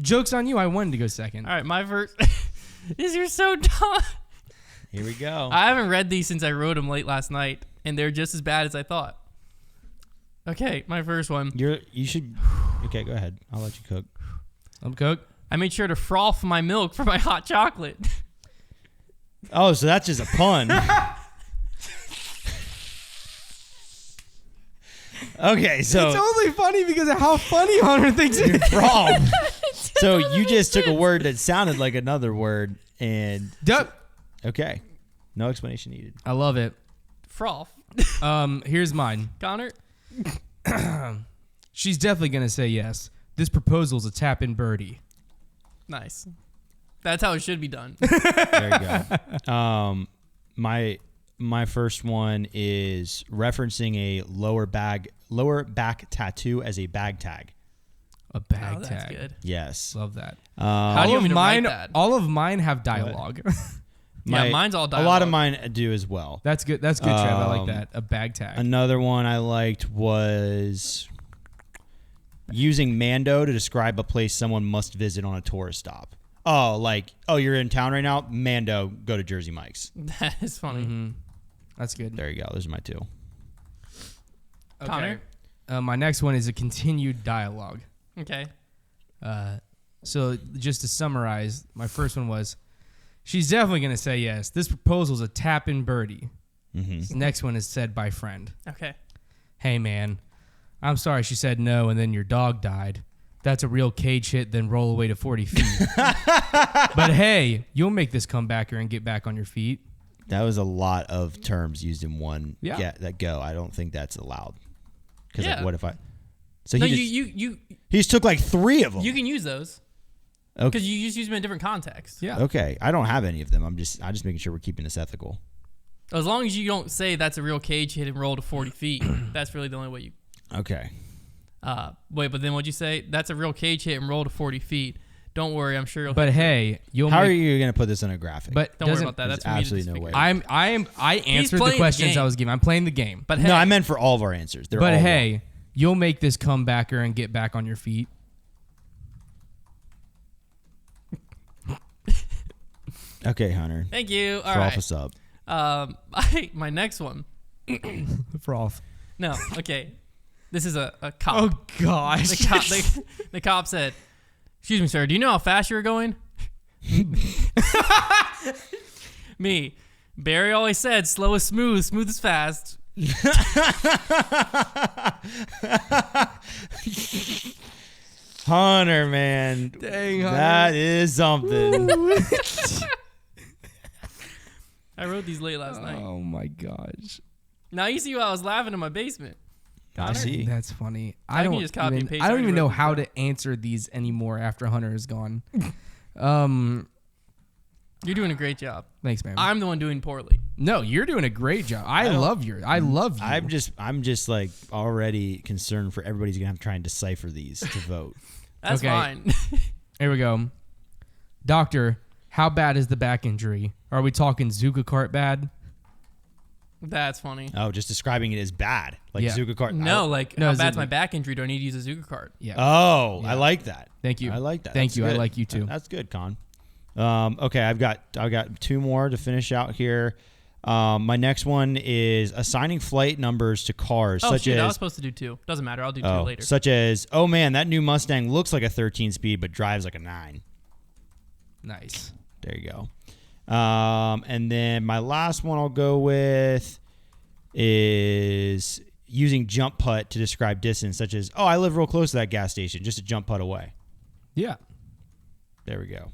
Joke's on you. I wanted to go second. All right, my first is you're so dumb. Here we go. I haven't read these since I wrote them late last night, and they're just as bad as I thought. Okay, my first one. You should. Okay, go ahead. I'll let you cook. I'm cooked. I made sure to froth my milk for my hot chocolate. Oh, so that's just a pun. Okay, so It's only funny because of how funny Hunter thinks it is. wrong. So you just took a word that sounded like another word and okay. No explanation needed. I love it. Froth. Here's mine. Konner? She's definitely going to say yes. This proposal's a tap-in birdie. Nice. That's how it should be done. There you go. My first one is referencing a lower back tattoo as a bag tag. A bag That's tag. good. Yes. Love that. How do you want me to write that? All of mine have dialogue. Mine's all dialogue. A lot of mine do as well. That's good. That's good, Trev. I like that. A bag tag. Another one I liked was using Mando to describe a place someone must visit on a tourist stop. Oh, you're in town right now? Mando, go to Jersey Mike's. That is funny. Mm-hmm. That's good. There you go. Those are my two. Konner? My next one is a continued dialogue. Okay. So just to summarize, my first one was, she's definitely going to say yes. This proposal's a tap-in birdie. Mm-hmm. This next one is said by friend. Okay. Hey, man, I'm sorry she said no and then your dog died. That's a real cage hit, then roll away to 40 feet. But hey, you'll make this comebacker and get back on your feet. That was a lot of terms used in one. Yeah. That go. I don't think that's allowed. Because Yeah. what if I? So No, he just took like 3 of them. you can use those. Okay. Because you just use them in different contexts. Yeah. Okay. I don't have any of them. I'm just making sure we're keeping this ethical. As long as you don't say that's a real cage hit and roll to 40 feet, that's really the only way you. Okay. Wait, but then what'd you say? That's a real cage hit and roll to 40 feet. Don't worry, I'm sure you'll. But hey, you'll How make, are you going to put this on a graphic? But don't worry doesn't- about that. That's There's for me to absolutely just no figure way. out. I answered playing the the questions game. I was given. I'm playing the game. But hey, no, I meant for all of our answers. They're But all hey, you'll make this comebacker and get back on your feet. wrong. Okay, Hunter. thank you. All Froth right. us up. My next one. Froth. No, okay. This is a cop. Oh gosh. The cop said, "Excuse me, sir. Do you know how fast you were going?" Me. Barry always said, "Slow is smooth, smooth is fast." Hunter, man. Dang, Hunter. That is something. I wrote these late last night. Oh my gosh. Now you see why I was laughing in my basement. I see. That's funny. I can just copy and paste. I don't already even know wrote these how down. to answer these anymore after Hunter is gone. You're doing a great job. Thanks, man. I'm the one doing poorly. No, you're doing a great job. I love you. I'm just like already concerned for everybody's gonna have to try and decipher these to vote. That's Okay. fine. Here we go. Doctor, how bad is the back injury? Are we talking Zuka cart bad? That's funny. Oh, just describing it as bad, like Yeah. Zuka cart. No, like No, how is bad's it- my back injury? Do I need to use a Zuka card? Yeah. Oh, Yeah. I like that. Thank you. I like that. Thank That's you. I good. like you too. That's good, Con. Okay, I've got 2 more to finish out here. My next one is assigning flight numbers to cars, Oh such shit, I was as supposed to do 2. Doesn't matter. I'll do 2 later. such as oh man, that new Mustang looks like a 13 speed but drives like a 9. Nice. There you go. And then my last one I'll go with is using jump putt to describe distance, such as, oh, I live real close to that gas station, just a jump putt away. Yeah. There we go.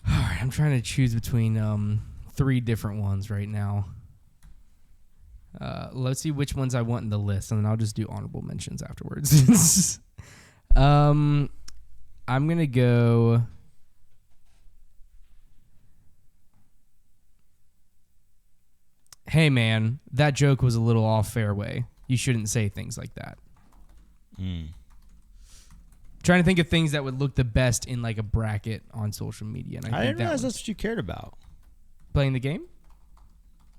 All right. I'm trying to choose between 3 different ones right now. Let's see which ones I want in the list, and then I'll just do honorable mentions afterwards. I'm gonna go. Hey man, that joke was a little off fairway. You shouldn't say things like that. Trying to think of things that would look the best in like a bracket on social media, and I think didn't that realize was that's what you cared about. playing the game.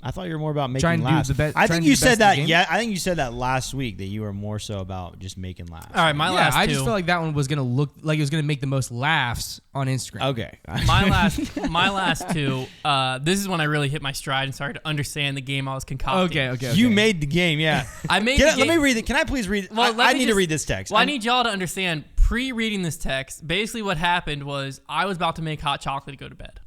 I thought you were more about making Trying to do laughs. the best- I trying think to you do the best said in the that. game? Yeah, I think you said that last week that you were more so about just making laughs. All right, my last I 2. just felt like that one was gonna look like it was gonna make the most laughs on Instagram. Okay. my last 2. This is when I really hit my stride and started to understand the game I was concocting. Okay. You made the game, yeah. I made the game. Let me read it. Can I please read it? Well, I need to read this text. Well, I need y'all to understand pre-reading this text, basically what happened was I was about to make hot chocolate to go to bed.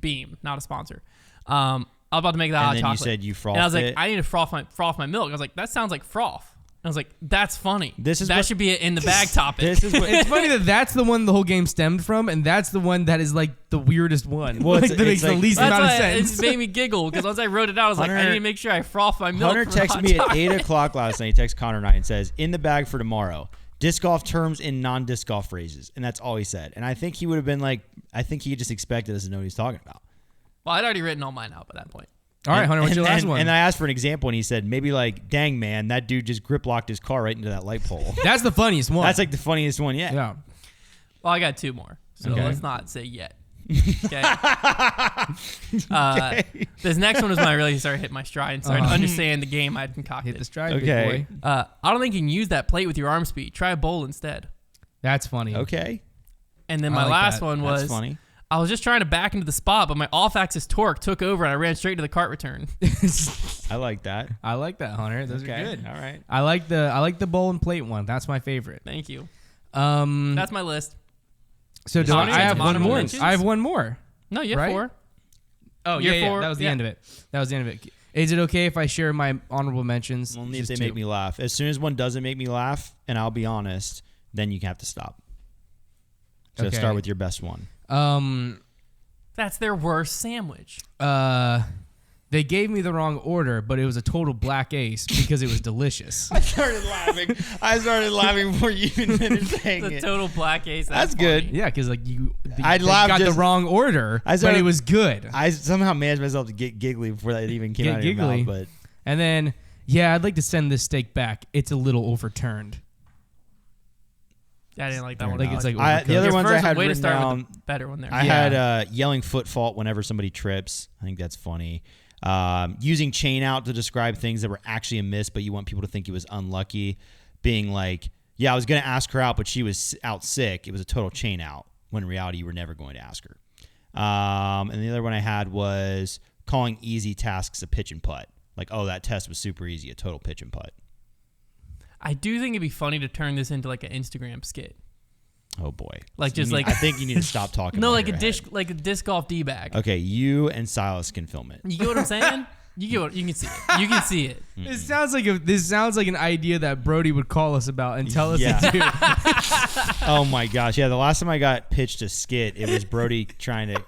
Beam, not a sponsor. I was about to make that hot chocolate. And then you said you frothed it. And I was like, I need to froth my milk. I was like, that sounds like froth. And I was like, that's funny. That should be an in the bag topic. It's funny that's the one the whole game stemmed from, and that's the one that is like the weirdest one. Well, that makes the least amount of sense. It made me giggle because once I wrote it out, I was like, I need to make sure I froth my milk. Hunter texted me at 8 o'clock last night. He texted Konner and I and says, in the bag for tomorrow, disc golf terms in non-disc golf phrases. And that's all he said. And I think he would have been like, I think he just expected us to know what he's talking about. Well, I'd already written all mine out by that point. All right, Hunter, what's your last one? And I asked for an example, and he said, maybe like, dang, man, that dude just grip locked his car right into that light pole. That's the funniest one. That's like the funniest one yet. Yeah. Well, I got 2 more, so let's not say yet. Okay. This next one is when I really started hitting my stride and started to understand the game I'd concocted. Hit the stride, big boy. I don't think you can use that plate with your arm speed. Try a bowl instead. That's funny. Okay. And then my last one was, that's funny. I was just trying to back into the spot, but my off-axis torque took over and I ran straight to the cart return. I like that. I like that, Hunter. Those are good. All right. I like the bowl and plate one. That's my favorite. Thank you. That's my list. So do I have one more? I have one more. No, you have 4. Oh, yeah. That was the end of it. Is it okay if I share my honorable mentions? Only if they make me laugh. As soon as one doesn't make me laugh, and I'll be honest, then you have to stop. So start with your best one. That's their worst sandwich. They gave me the wrong order, but it was a total black ace because it was delicious. I started laughing before you even finished saying it. The total black ace. That's good. Yeah, because like I got the wrong order, but it was good. I somehow managed myself to get giggly before that even came out of your mouth. But and then I'd like to send this steak back. It's a little overturned. I didn't like that one. Like it's like the other ones I had way to written start down. with the better one there. I had yelling foot fault whenever somebody trips. I think that's funny. Using chain out to describe things that were actually a miss, but you want people to think it was unlucky. Being like, yeah, I was going to ask her out, but she was out sick. It was a total chain out, when in reality you were never going to ask her. And the other one I had was calling easy tasks a pitch and putt. Like, oh, that test was super easy, a total pitch and putt. I do think it'd be funny to turn this into like an Instagram skit. Oh boy! Like I think you need to stop talking. No, like a disc golf D-bag. Okay, you and Silas can film it. You get what I'm saying? You can see it. You can see it. This sounds like an idea that Brody would call us about and tell us to do. Oh my gosh! Yeah, the last time I got pitched a skit, it was Brody trying to.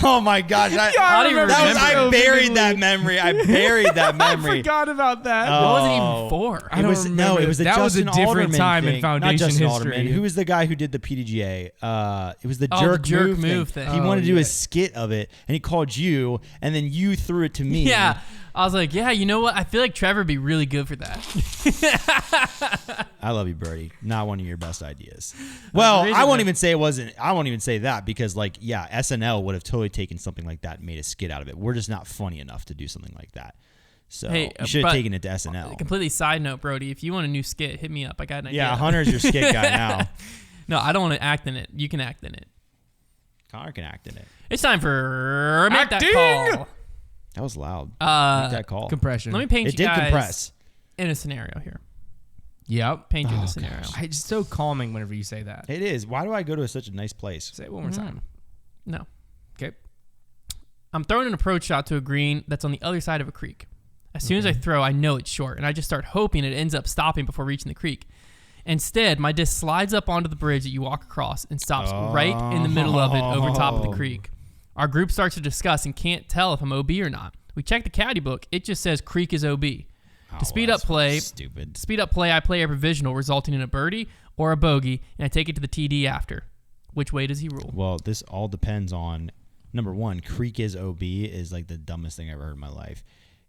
Oh my gosh! I buried that memory. I forgot about that. What was it even for? I don't remember. No, it was that was a different time in foundation history. Alderman. Who was the guy who did the PDGA? It was the jerk move thing. He wanted to do a skit of it, and he called you, and then you threw it to me. Yeah. I was like, yeah, you know what? I feel like Trevor would be really good for that. I love you, Brody. Not one of your best ideas. Well, I won't even say it wasn't. I won't even say that because, like, yeah, SNL would have totally taken something like that and made a skit out of it. We're just not funny enough to do something like that. So you should have taken it to SNL. Completely side note, Brody. If you want a new skit, hit me up. I got an idea. Yeah, Hunter's your skit guy now. No, I don't want to act in it. You can act in it. Konner can act in it. It's time for Make That Call. That was loud. Make that call. Compression. Let me paint you guys compress. in a scenario here. Yep. Paint you in a scenario. It's so calming whenever you say that. It is. Why do I go to such a nice place? Say it one more time. No. Okay. I'm throwing an approach shot to a green that's on the other side of a creek. As soon as I throw, I know it's short, and I just start hoping it ends up stopping before reaching the creek. Instead, my disc slides up onto the bridge that you walk across and stops right in the middle of it over top of the creek. Our group starts to discuss and can't tell if I'm OB or not. We check the caddy book. It just says creek is OB. To speed up play, I play a provisional resulting in a birdie or a bogey, and I take it to the TD after. Which way does he rule? Well, this all depends on, number one, creek is OB is like the dumbest thing I've ever heard in my life.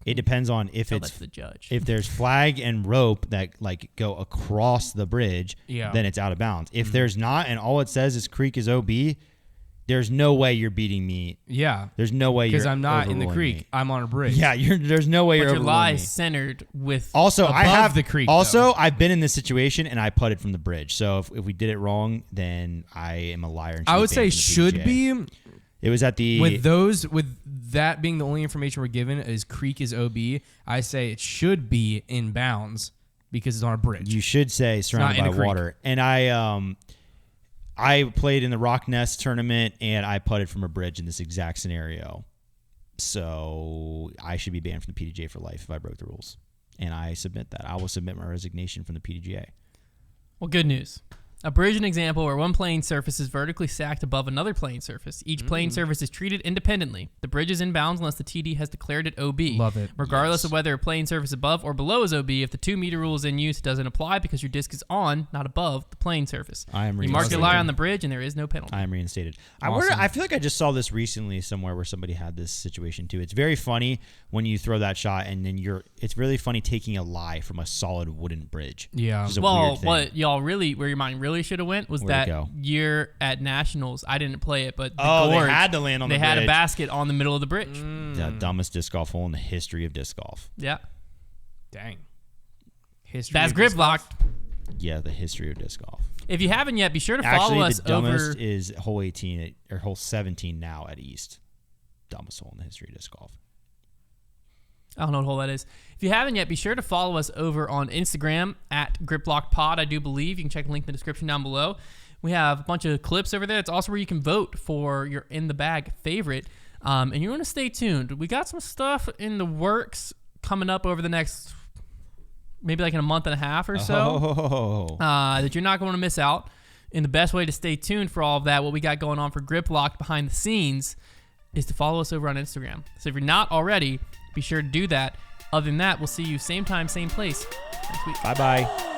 It depends on if it's the judge. If there's flag and rope that like go across the bridge, then it's out of bounds. If there's not and all it says is creek is OB, there's no way you're beating me. Yeah. There's no way you're because I'm not in the creek. Me. I'm on a bridge. Yeah, there's no way but you're your lie is centered with also above I have the creek. Also, I've been in this situation and I putted from the bridge. So if we did it wrong, then I am a liar. And I would say should be. It was at the with that being the only information we're given is creek is OB. I say it should be in bounds because it's on a bridge. You should say surrounded by water. And I played in the Rock Nest tournament, and I putted from a bridge in this exact scenario. So I should be banned from the PDGA for life if I broke the rules. And I submit that. I will submit my resignation from the PDGA. Well, good news. A bridge is an example where one playing surface is vertically stacked above another playing surface. Each playing surface is treated independently. The bridge is in bounds unless the TD has declared it OB. Love it. Regardless of whether a playing surface above or below is OB, if the 2-meter rule is in use, it doesn't apply because your disc is on, not above, the playing surface. You mark your lie on the bridge, and there is no penalty. I am reinstated. Awesome. I feel like I just saw this recently somewhere where somebody had this situation too. It's very funny when you throw that shot, and then it's really funny taking a lie from a solid wooden bridge. Yeah. Well, what y'all really, where your mind really should have went was that year at Nationals. I didn't play it, but they had to land on the bridge. They had a basket on the middle of the bridge. The dumbest disc golf hole in the history of disc golf. Yeah. Dang. History. That's grip locked. Yeah, the history of disc golf. If you haven't yet, be sure to follow us the dumbest over. is hole 18 or hole 17 now at East. Dumbest hole in the history of disc golf. I don't know what hole that is. If you haven't yet, be sure to follow us over on Instagram at GripLockPod, I do believe. You can check the link in the description down below. We have a bunch of clips over there. It's also where you can vote for your in-the-bag favorite. And you want to stay tuned. We got some stuff in the works coming up over the next, maybe like in a month and a half or so, that you're not going to miss out. And the best way to stay tuned for all of that, what we got going on for Grip Locked behind the scenes, is to follow us over on Instagram. So if you're not already, be sure to do that. Other than that, we'll see you same time, same place next week. Bye-bye.